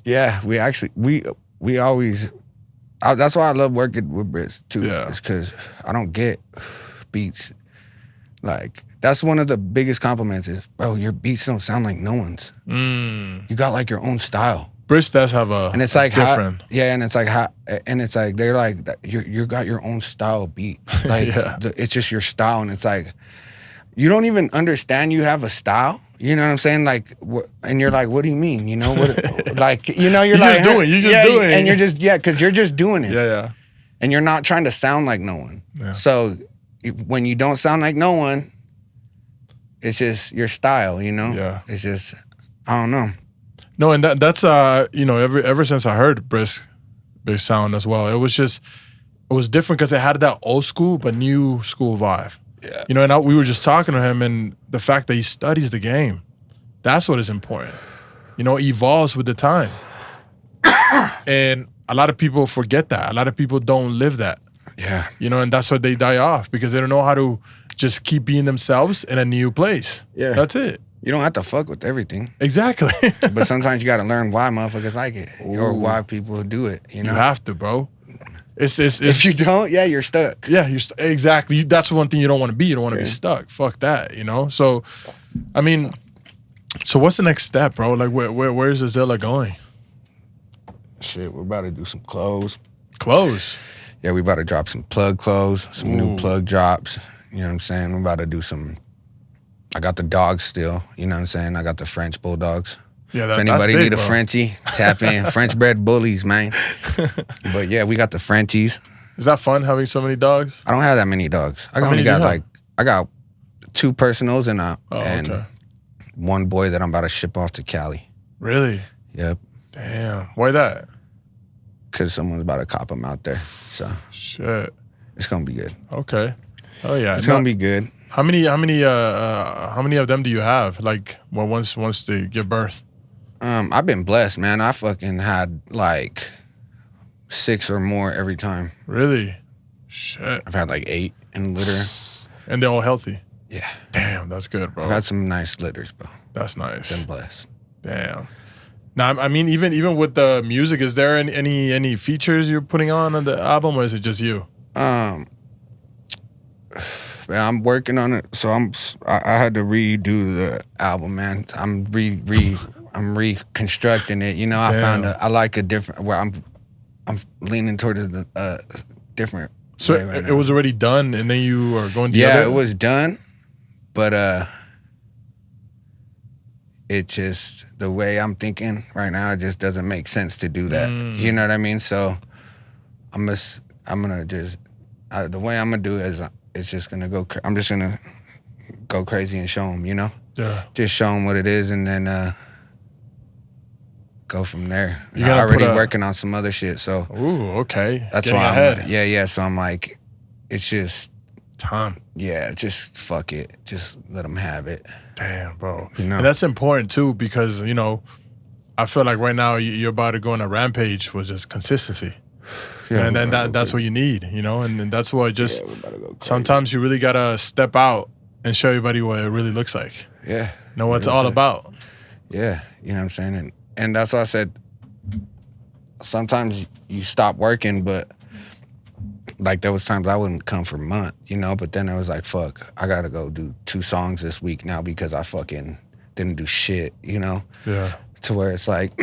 Yeah, we actually, we always, that's why I love working with Brits too. Yeah. It's because I don't get beats. Like, that's one of the biggest compliments is, bro, your beats don't sound like no one's. You got like your own style. Brits does have a And it's like different. and it's like and it's like they're like you got your own style beat. Like Yeah. It's just your style, and it's like you don't even understand you have a style. You know what I'm saying? Like, and you're like, what do you mean? You know what? Like, you know, you're like, just doing, you just doing, and you're just because you're just doing it. Yeah. And you're not trying to sound like no one. Yeah. So when you don't sound like no one, it's just your style. You know? Yeah. It's just I don't know. No, and that's you know, ever since I heard Brisk sound as well, it was different because it had that old school but new school vibe. Yeah. You know, and we were just talking to him, and the fact that he studies the game, that's what is important. You know, it evolves with the time. And a lot of people forget that. A lot of people don't live that. Yeah. You know, and that's why they die off, because they don't know how to just keep being themselves in a new place. Yeah. That's it. You don't have to fuck with everything. Exactly. But sometimes you got to learn why motherfuckers like it or why people do it. You know, You have to, bro. It's if you don't, yeah, you're stuck. yeah, exactly. That's one thing you don't want to be. You don't want to be stuck. Fuck that, you know? So, I mean, so what's the next step, bro? Like, where's Zazilla going? Shit, we're about to do some clothes. Close. Yeah, we about to drop some plug clothes, some new plug drops. You know what I'm saying? We're about to do some. I got the dogs still. You know what I'm saying? I got the French bulldogs. Yeah, If that's anybody big, need a bro. Frenchie, tap in. French bred bullies, man. But yeah, we got the Frenchies. Is that fun having so many dogs? I don't have that many dogs. I How only many do you got have? I got 2 personals and Okay. one boy that I'm about to ship off to Cali. Really? Yep. Damn. Why that? Because someone's about to cop them out there. So Shit. it's gonna be good. Okay. Oh yeah. It's gonna be good. How many of them do you have? Like, well, once they give birth. I've been blessed, man. I fucking had like 6 or more every time. Really? Shit. I've had like 8 in litter. And they're all healthy. Yeah. Damn, that's good, bro. I've had some nice litters, bro. That's nice. Been blessed. Damn. Now, I mean, even with the music, is there any features you're putting on the album, or is it just you? Man, I'm working on it, so I had to redo the album, man. I'm reconstructing it. You know, I found I like a different. Where I'm leaning towards a different. So way right it now. was already done, and then you are going to Yeah, it was done, but it just the way I'm thinking right now, it just doesn't make sense to do that. You know what I mean? So I'm gonna just the way I'm gonna do it is it's just gonna go. I'm just gonna go crazy and show them. You know, Yeah. just show them what it is, and then go from there. You I'm gotta already put a- working on some other shit, so Ooh, okay. that's Getting why ahead. yeah. So I'm like, it's just. Time. Yeah, just fuck it. Just let them have it. Damn, bro. You know? And that's important too, because you know, I feel like right now you're about to go on a rampage with just consistency. Yeah, And we're then about to that's go what you need, you know, and that's what just we're about to go crazy. sometimes you really gotta step out and show everybody what it really looks like. Yeah. Know what it's all about. Yeah, you know what I'm saying? And that's why I said sometimes you stop working, but like there was times I wouldn't come for a month, you know, but then I was like, fuck, I gotta go do 2 songs this week now because I fucking didn't do shit, you know? Yeah. To where it's like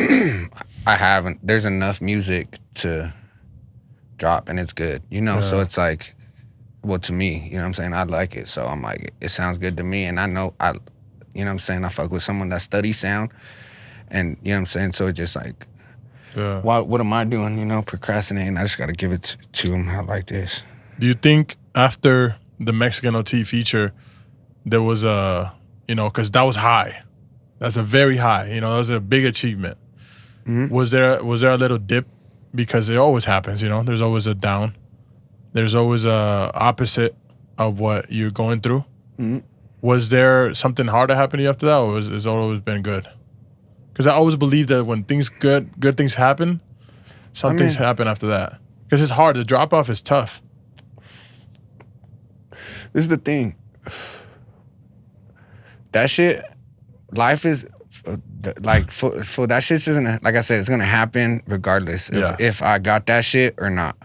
there's enough music to drop and it's good, you know? So it's like, well, to me, you know what I'm saying? I like it. So I'm like, it sounds good to me. And I know you know what I'm saying? I fuck with someone that studies sound. And you know what I'm saying? So it's just like, Yeah. what am I doing? You know, procrastinating. I just got to give it to him. I like this. Do you think after the Mexican OT feature, there was a, because that was high. That's a very high. That was a big achievement. Mm-hmm. Was there a little dip? Because it always happens. There's always a down. There's always a opposite of what you're going through. Mm-hmm. Was there something hard that happened to you after that, or has it always been good? Because I always believe that when good things happen, some things happen after that. Because it's hard. The drop off is tough. This is the thing. That shit, life is like for that shit's just gonna, like I said, it's gonna happen regardless if I got that shit or not.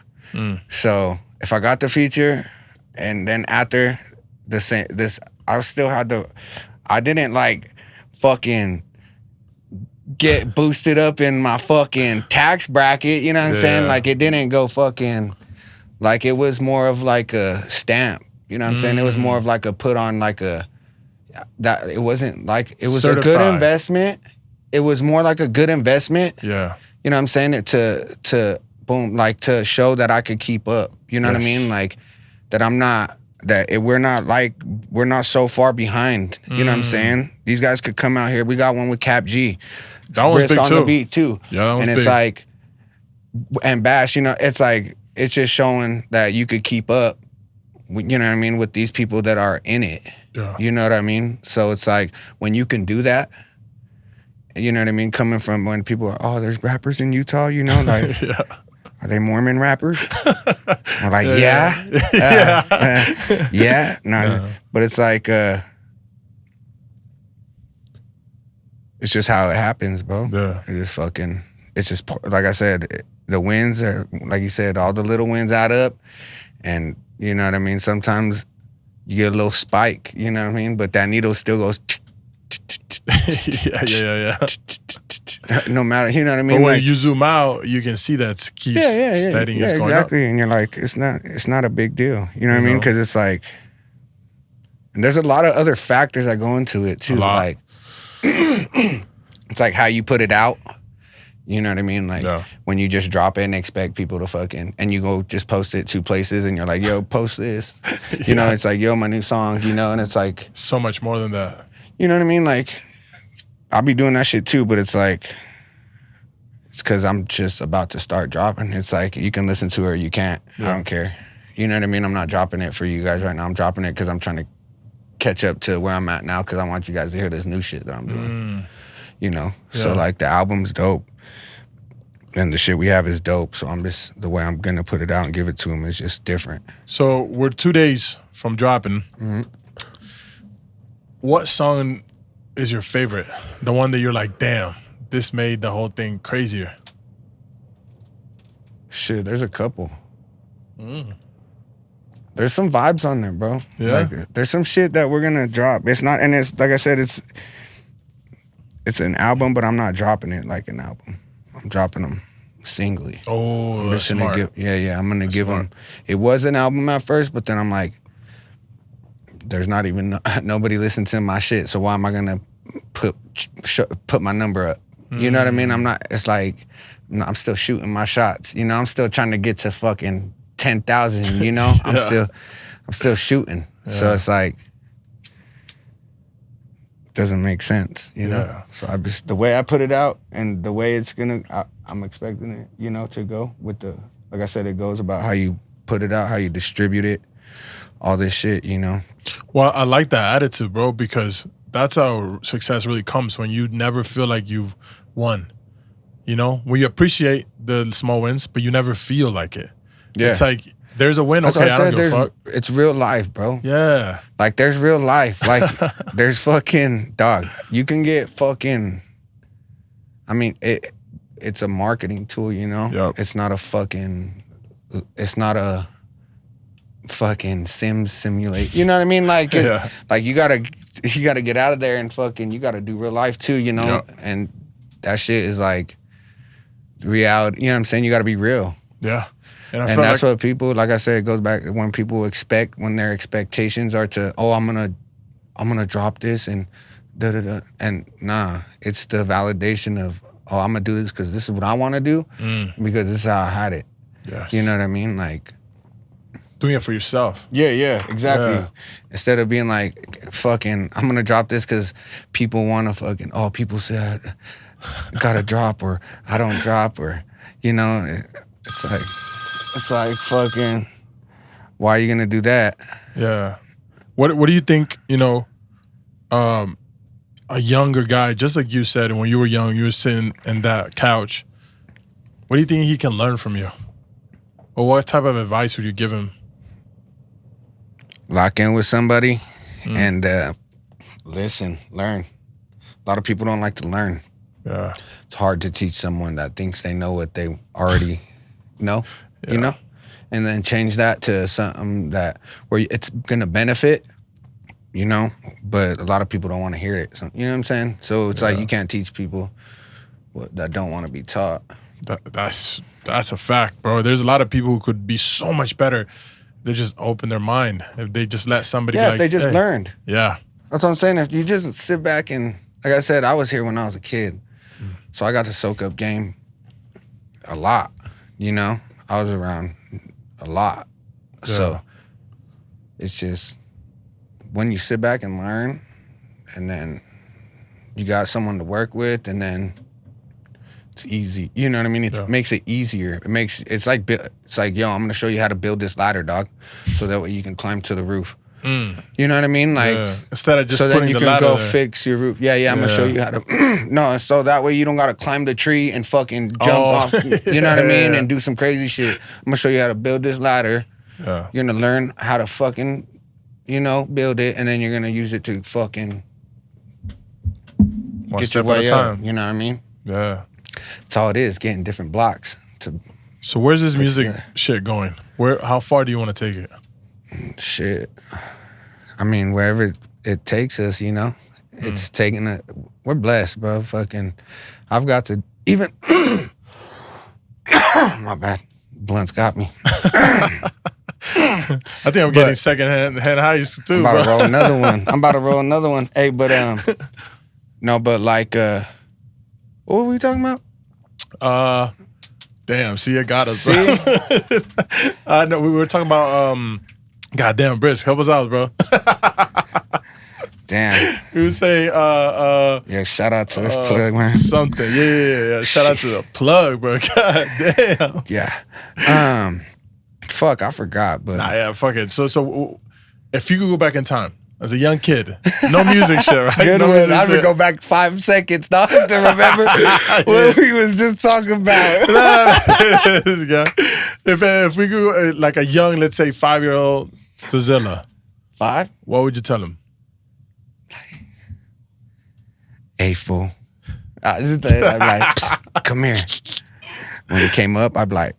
So if I got the feature, and then after I still had I didn't like fucking get boosted up in my fucking tax bracket, you know what I'm saying? Like it didn't go fucking, like it was more of like a stamp, you know what I'm saying? It was more of like a put on like a, that it wasn't like, it was certified. A good investment. It was more like a good investment. Yeah. You know what I'm saying? To boom, like to show that I could keep up, you know what I mean? Like that we're not so far behind, you know what I'm saying? These guys could come out here. We got one with Cap G. That one's big on too. The beat too. Yeah, that one's and it's big. Like, and Bash, it's like, it's just showing that you could keep up, you know what I mean, with these people that are in it. Yeah. You know what I mean? So it's like, when you can do that, you know what I mean? Coming from when people are, there's rappers in Utah, like, are they Mormon rappers? We're like, yeah. But it's like, it's just how it happens, bro. Yeah. It's just, like I said, the wins are, like you said, all the little wins add up. And, you know what I mean? Sometimes you get a little spike, you know what I mean? But that needle still goes. Yeah. No matter, you know what I mean? But when you zoom out, you can see that keeps steady and it's going exactly. up. And you're like, it's not a big deal. You know what I mean? Because it's like, and there's a lot of other factors that go into it too. Like, it's like how you put it out. You know what I mean? Like when you just drop it and expect people to fucking, and you go just post it 2 places and you're like, yo, post this. You know, it's like, yo, my new song, and it's like. So much more than that. You know what I mean? Like, I'll be doing that shit too, but it's like, it's because I'm just about to start dropping. It's like, you can listen to it or you can't. I don't care. You know what I mean? I'm not dropping it for you guys right now. I'm dropping it because I'm trying to catch up to where I'm at now because I want you guys to hear this new shit that I'm doing. So like the album's dope. And the shit we have is dope. So I'm just, the way I'm going to put it out and give it to them is just different. So we're 2 days from dropping. Mm-hmm. What song is your favorite? The one that you're like, damn, this made the whole thing crazier. Shit, there's a couple. There's some vibes on there, bro. Yeah. Like, there's some shit that we're gonna drop. It's not, and it's like I said, it's an album, but I'm not dropping it like an album. I'm dropping them singly. Oh, I'm just gonna smart. I'm gonna give them. It was an album at first, but then I'm like, there's not even nobody listened to my shit. So why am I gonna put my number up? You know what I mean? I'm not. It's like I'm still shooting my shots. I'm still trying to get to fucking 10,000. I'm still shooting. Yeah. So it's like doesn't make sense. Yeah. So I just, the way I put it out and the way it's gonna, I'm expecting it, to go with the, like I said, it goes about how you put it out, how you distribute it, all this shit. Well, I like that attitude, bro, because that's how success really comes, when you never feel like you've won. When you appreciate the small wins, but you never feel like it. Yeah. It's like, there's a win, That's okay, I don't give a fuck. It's real life, bro. Yeah. Like, there's real life. Like, there's fucking, dog, you can get fucking, I mean, it's a marketing tool, Yep. It's not a fucking simulate. You know what I mean? Like, like you gotta get out of there and fucking, you gotta do real life too, Yep. And that shit is like reality. You know what I'm saying? You gotta be real. Yeah. And that's what people, like I said, it goes back when people when their expectations are to, I'm gonna drop this and da-da-da. And nah, it's the validation of, I'm gonna do this because this is what I want to do, because this is how I had it. Yes. You know what I mean? Like, Doing it for yourself. Yeah, exactly. Yeah. Instead of being like, fucking, I'm gonna drop this because people want to fucking, people say I gotta drop or I don't drop or, it's like fucking, why are you gonna do that? Yeah. What do you think, a younger guy, just like you said, when you were young, you were sitting in that couch. What do you think he can learn from you? Or what type of advice would you give him? Lock in with somebody and listen, learn. A lot of people don't like to learn. Yeah. It's hard to teach someone that thinks they know what they already know, and then change that to something where it's gonna benefit, but a lot of people don't want to hear it. So, you know what I'm saying? So it's like you can't teach people that don't want to be taught. That's a fact, bro. There's a lot of people who could be so much better. They just open their mind. If they just let somebody be like, if they just learned. Yeah. That's what I'm saying. If you just sit back and, like I said, I was here when I was a kid. So I got to soak up game a lot, I was around a lot. Yeah. So it's just, when you sit back and learn, and then you got someone to work with, and then it's easy. You know what I mean? It makes it easier. It's like, yo, I'm gonna show you how to build this ladder, dog, so that way you can climb to the roof. You know what I mean? Like, instead of just so putting then you the can ladder go there. fix your roof. Yeah, I'm gonna show you how to. No, so that way you don't gotta climb the tree and fucking jump off. You know what I mean? And do some crazy shit. I'm gonna show you how to build this ladder. Yeah. You're gonna learn how to fucking, build it, and then you're gonna use it to fucking get your way up. You know what I mean? Yeah. That's all it is, getting different blocks. So where's this music shit going? How far do you want to take it? Shit. I mean, wherever it takes us, it's taking it. We're blessed, bro. Fucking, I've got to even. My bad. Blunt's got me. I think I'm getting secondhand highs too. I'm about to roll another one. Hey, but no, but like, what were we talking about? Damn. See, it got us. See, I know we were talking about goddamn Brisk. Help us out, bro. Damn. We would say yeah. Shout out to this plug, man. Something. Yeah. Shout out to the plug, bro. God damn. Yeah. Fuck, I forgot, but fuck it. So if you could go back in time as a young kid, no music shit, right? Good no one. I would go back 5 seconds, dog, to remember what we was just talking about. If we go like a young, let's say 5-year-old Zazilla, 5, what would you tell him? Hey, fool. I'd be like, psst, come here. When he came up, I'd be like,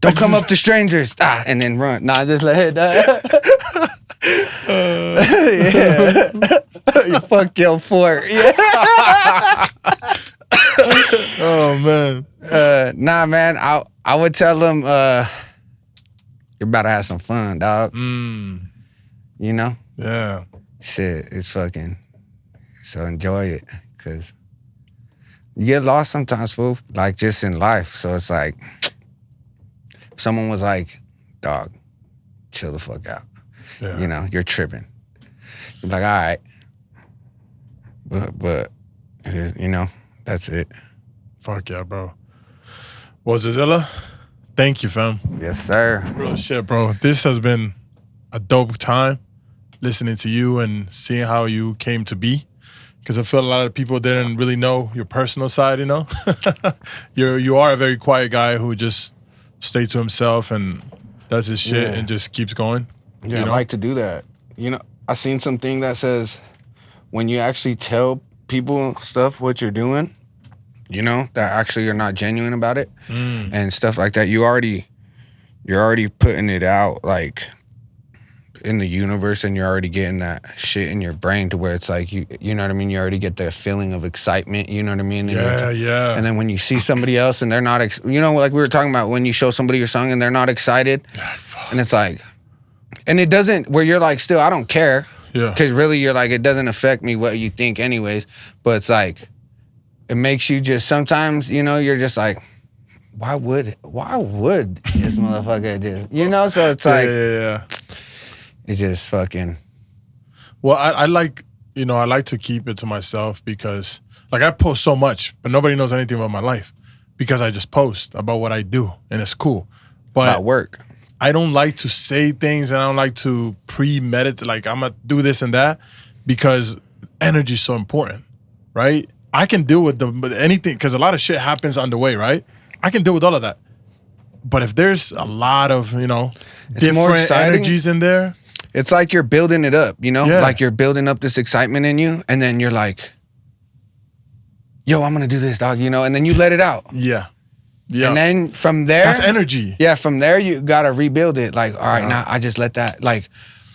don't come up to strangers. And then run. Nah, just like, yeah. You fuck your fort. Yeah. Oh, man. Nah, man. I would tell them, you're about to have some fun, dog. Yeah. Shit, it's fucking, so enjoy it. Because you get lost sometimes, fool. Like, just in life. So it's like, if someone was like, dog, chill the fuck out. Yeah. You're tripping. You're like, all right. But that's it. Fuck yeah, bro. Well, Zazilla, thank you, fam. Yes, sir. Real shit, bro. This has been a dope time listening to you and seeing how you came to be. Because I feel a lot of people didn't really know your personal side, You are a very quiet guy who just stays to himself and does his shit and just keeps going. Yeah, I like to do that. I seen something that says when you actually tell people stuff what you're doing, that actually you're not genuine about it and stuff like that, you're already putting it out like in the universe, and you're already getting that shit in your brain to where it's like you know what I mean. You already get the feeling of excitement. You know what I mean? And yeah. And then when you see somebody else and they're not, like we were talking about, when you show somebody your song and they're not excited, and it's like, and it doesn't, where you're like, still I don't care. Yeah. Because really you're like, it doesn't affect me what you think anyways. But it's like, it makes you just sometimes, you're just like, why would this motherfucker just, you know? So it's like, yeah. it's just fucking. Well, I like, you know, I like to keep it to myself because, like, I post so much, but nobody knows anything about my life because I just post about what I do, and it's cool. But About work. I don't like to say things, and I don't like to premeditate, like, I'm going to do this and that, because energy is so important, right? I can deal with anything, because a lot of shit happens on the way, right? I can deal with all of that. But if there's a lot of, you know, It's more different exciting. energies in there. It's like you're building it up, you know? Yeah. Like you're building up this excitement in you, and then you're like, yo, I'm gonna do this, dog, you know? And then you let it out. Yeah. Yeah. And then from there, that's energy. yeah, from there you gotta rebuild it. Like, all right, now I just let that, like,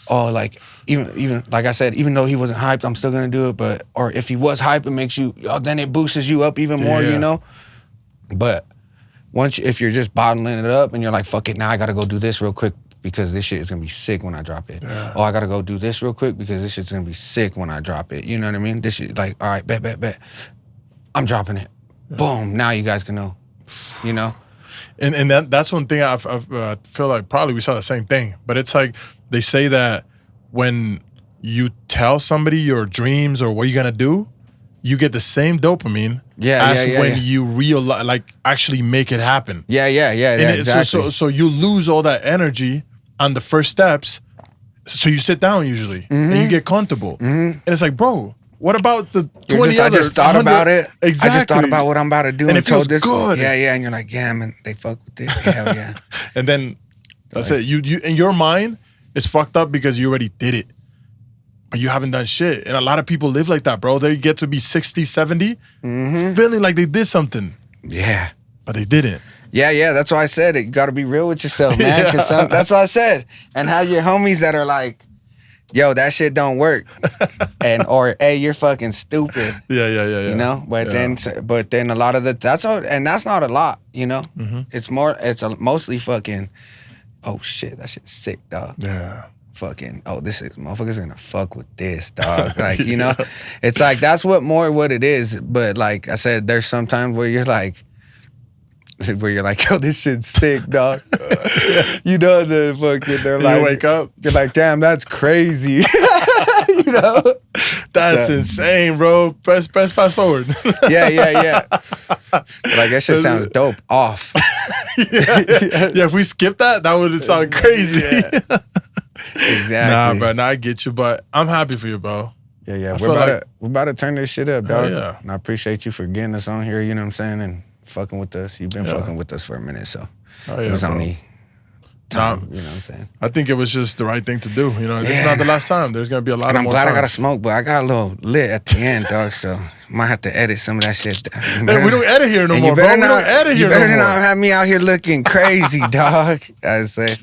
oh, like, even like I said, even though he wasn't hyped, I'm still gonna do it. But, or if he was hyped, it makes you, then it boosts you up even more, you know? But if you're just bottling it up and you're like, fuck it, now I gotta go do this real quick because this shit is gonna be sick when I drop it. Yeah. Oh, I gotta go do this real quick because this shit's gonna be sick when I drop it. You know what I mean? This shit, like, all right, bet. I'm dropping it. Boom, now you guys can know, you know? And that's one thing I feel like probably we saw the same thing. But it's like they say that when you tell somebody your dreams or what you're going to do, you get the same dopamine as when you realize, like, actually make it happen. Yeah, exactly. So you lose all that energy on the first steps. So you sit down usually and you get comfortable. And it's like, bro, what about the 20 I just thought about it. Exactly. I just thought about what I'm about to do and it feels this good. Yeah, and you're like, yeah, man, they fuck with this. Hell yeah. And then that's it. You in your mind, it's fucked up because you already did it. But you haven't done shit. And a lot of people live like that, bro. They get to be 60, 70, feeling like they did something. Yeah. But they didn't. Yeah, that's why I said it. You got to be real with yourself, man. Cause that's what I said. And have your homies that are like, yo, that shit don't work. Or, hey, you're fucking stupid. Yeah. You know? But then a lot of that's not a lot, you know? It's mostly fucking, oh shit, that shit's sick, dog. Yeah. Fucking, oh, motherfuckers gonna fuck with this, dog. Like, you know? It's like, that's what it is. But like I said, there's sometimes where you're like, yo, this shit's sick, dog. You know, they're like, you wake up, you're like, damn, that's crazy. You know? That's insane, bro. Press fast forward. Yeah. Like, that shit sounds dope. Off. Yeah, if we skip that would sound crazy. Yeah. Exactly. Nah, bro, I get you, but I'm happy for you, bro. Yeah. We're about to turn this shit up, dog. Yeah. And I appreciate you for getting us on here, you know what I'm saying? And fucking with us. You've been fucking with us for a minute, so it was only time, you know what I'm saying? I think it was just the right thing to do. You know, it's not the last time. There's gonna be a lot and of I'm more glad times. I got to smoke, but I got a little lit at the end, dog, so might have to edit some of that shit. Hey, we don't edit here no more, you bro. better We don't edit here You better no more. not have me out here looking crazy, dog. I say.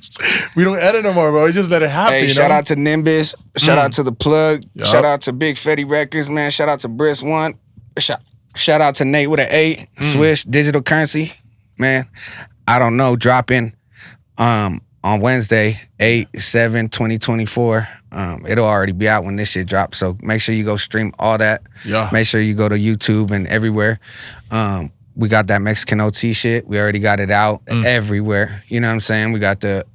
We don't edit no more, bro. We just let it happen. Hey, you shout know? out to Nimbus. Shout out to The Plug. Yup. Shout out to Big Fetty Records, man. Shout out to Briss One. Shout out to Nate with an 8. Swish Digital Currency, man. I don't know, dropping on Wednesday, 8/7/2024. It'll already be out when this shit drops. So make sure you go stream all that. Yeah. Make sure you go to YouTube and everywhere. We got that Mexicanot shit. We already got it out everywhere. You know what I'm saying? We got the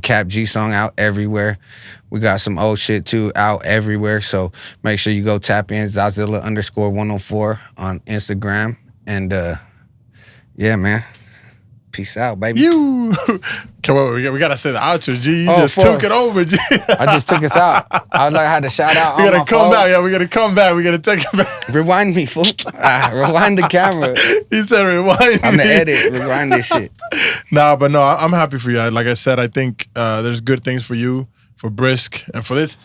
Cap G song out everywhere. We got some old shit too out everywhere. So make sure you go tap in Zazilla _104 on Instagram. And yeah, man. Peace out, baby. Come on, we gotta say the outro, G. You just fuck. took it over, G. I just took us out. I had to shout out. We all gotta my come folks. back. Yeah, we gotta come back. We gotta take it back. Rewind me, fool. Rewind the camera. He said rewind. I'm the edit. Rewind this shit. Nah, but no, I'm happy for you. Like I said, I think there's good things for you, for Brisk, and for this.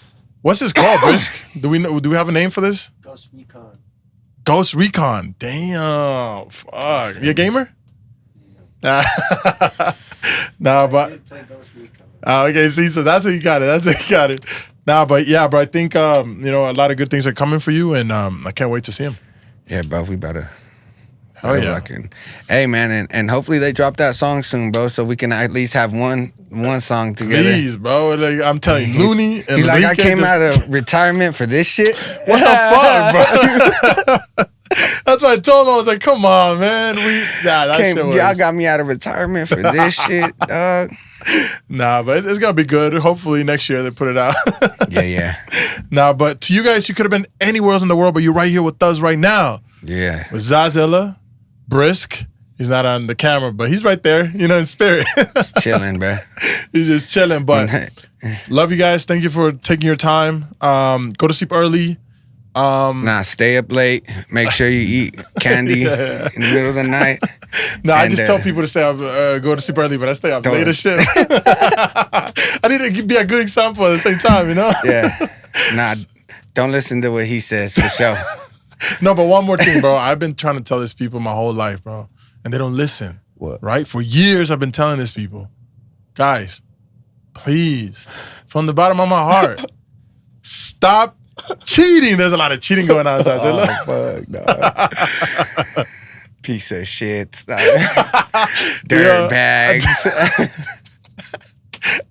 What's this called, Brisk? Do we have a name for this? Ghost Recon. Ghost Recon. Damn. Fuck. You a gamer? Nah, but I did play Ghost Recon. okay. See, so that's how you got it. Nah, but yeah, bro. I think a lot of good things are coming for you, and I can't wait to see them. Yeah, bro. We better. Hell yeah. Hey, man, and hopefully they drop that song soon, bro, so we can at least have one song together. Please, bro. Like, I'm telling you, Looney. And He's like, I Enrique came out of retirement for this shit. What the fuck, bro? That's That's why I told him. I was like, come on, man. That shit was... Y'all got me out of retirement for this shit, dog. Nah, but it's gonna be good. Hopefully next year they put it out. Yeah. Nah, but to you guys, you could have been anywhere else in the world, but you're right here with us right now. Yeah. With Zazilla, Brisk. He's not on the camera, but he's right there, in spirit. Chilling, bro. He's just chilling, but love you guys. Thank you for taking your time. Go to sleep early. Stay up late. Make sure you eat candy in the middle of the night. I just tell people to stay up, go to sleep early, but I stay up late as shit. I need to be a good example at the same time, Yeah. Don't listen to what he says, for sure. No, but one more thing, bro. I've been trying to tell these people my whole life, bro, and they don't listen. What? Right? For years, I've been telling these people, guys, please, from the bottom of my heart, stop cheating. There's a lot of cheating going on. Fuck, dog. Piece of shit. Dirt bags.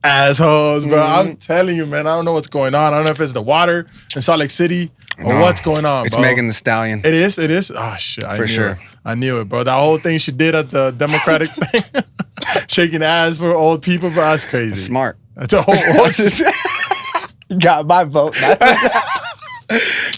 Assholes, bro. I'm telling you, man. I don't know what's going on. I don't know if it's the water in Salt Lake City or what's going on, It's bro. Megan Thee Stallion. It is? Oh, shit. For sure. I knew it, bro. That whole thing she did at the Democratic thing, shaking ass for old people, bro. That's crazy. That's smart. That's a whole... Got my vote.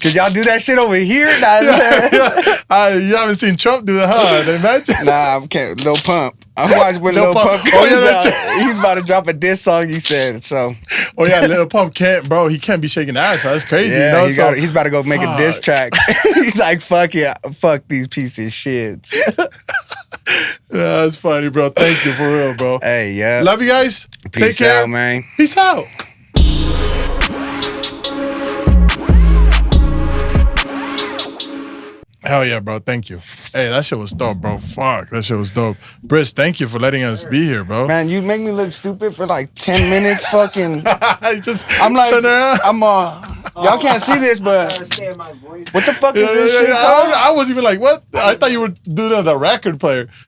Could y'all do that shit over here? You haven't seen Trump do that, huh? Imagine. Nah, I can't. Lil Pump. I watched when Lil Pump comes out. He's about to drop a diss song, he said, so. Oh, yeah, Lil Pump can't, bro. He can't be shaking ass. That's crazy. Yeah, he's about to go make a diss track. He's like, fuck it. Fuck these pieces of shit. Yeah, that's funny, bro. Thank you, for real, bro. Hey, yeah. Love you guys. Peace Take care. out, man. Peace out. Hell yeah, bro. Thank you. Hey, that shit was dope, bro. Fuck, that shit was dope. Briss, thank you for letting us be here, bro. Man, you make me look stupid for like 10 minutes fucking. I'm like, y'all can't see this, but what the fuck is this shit called? I was even like, what? I thought you were doing the record player.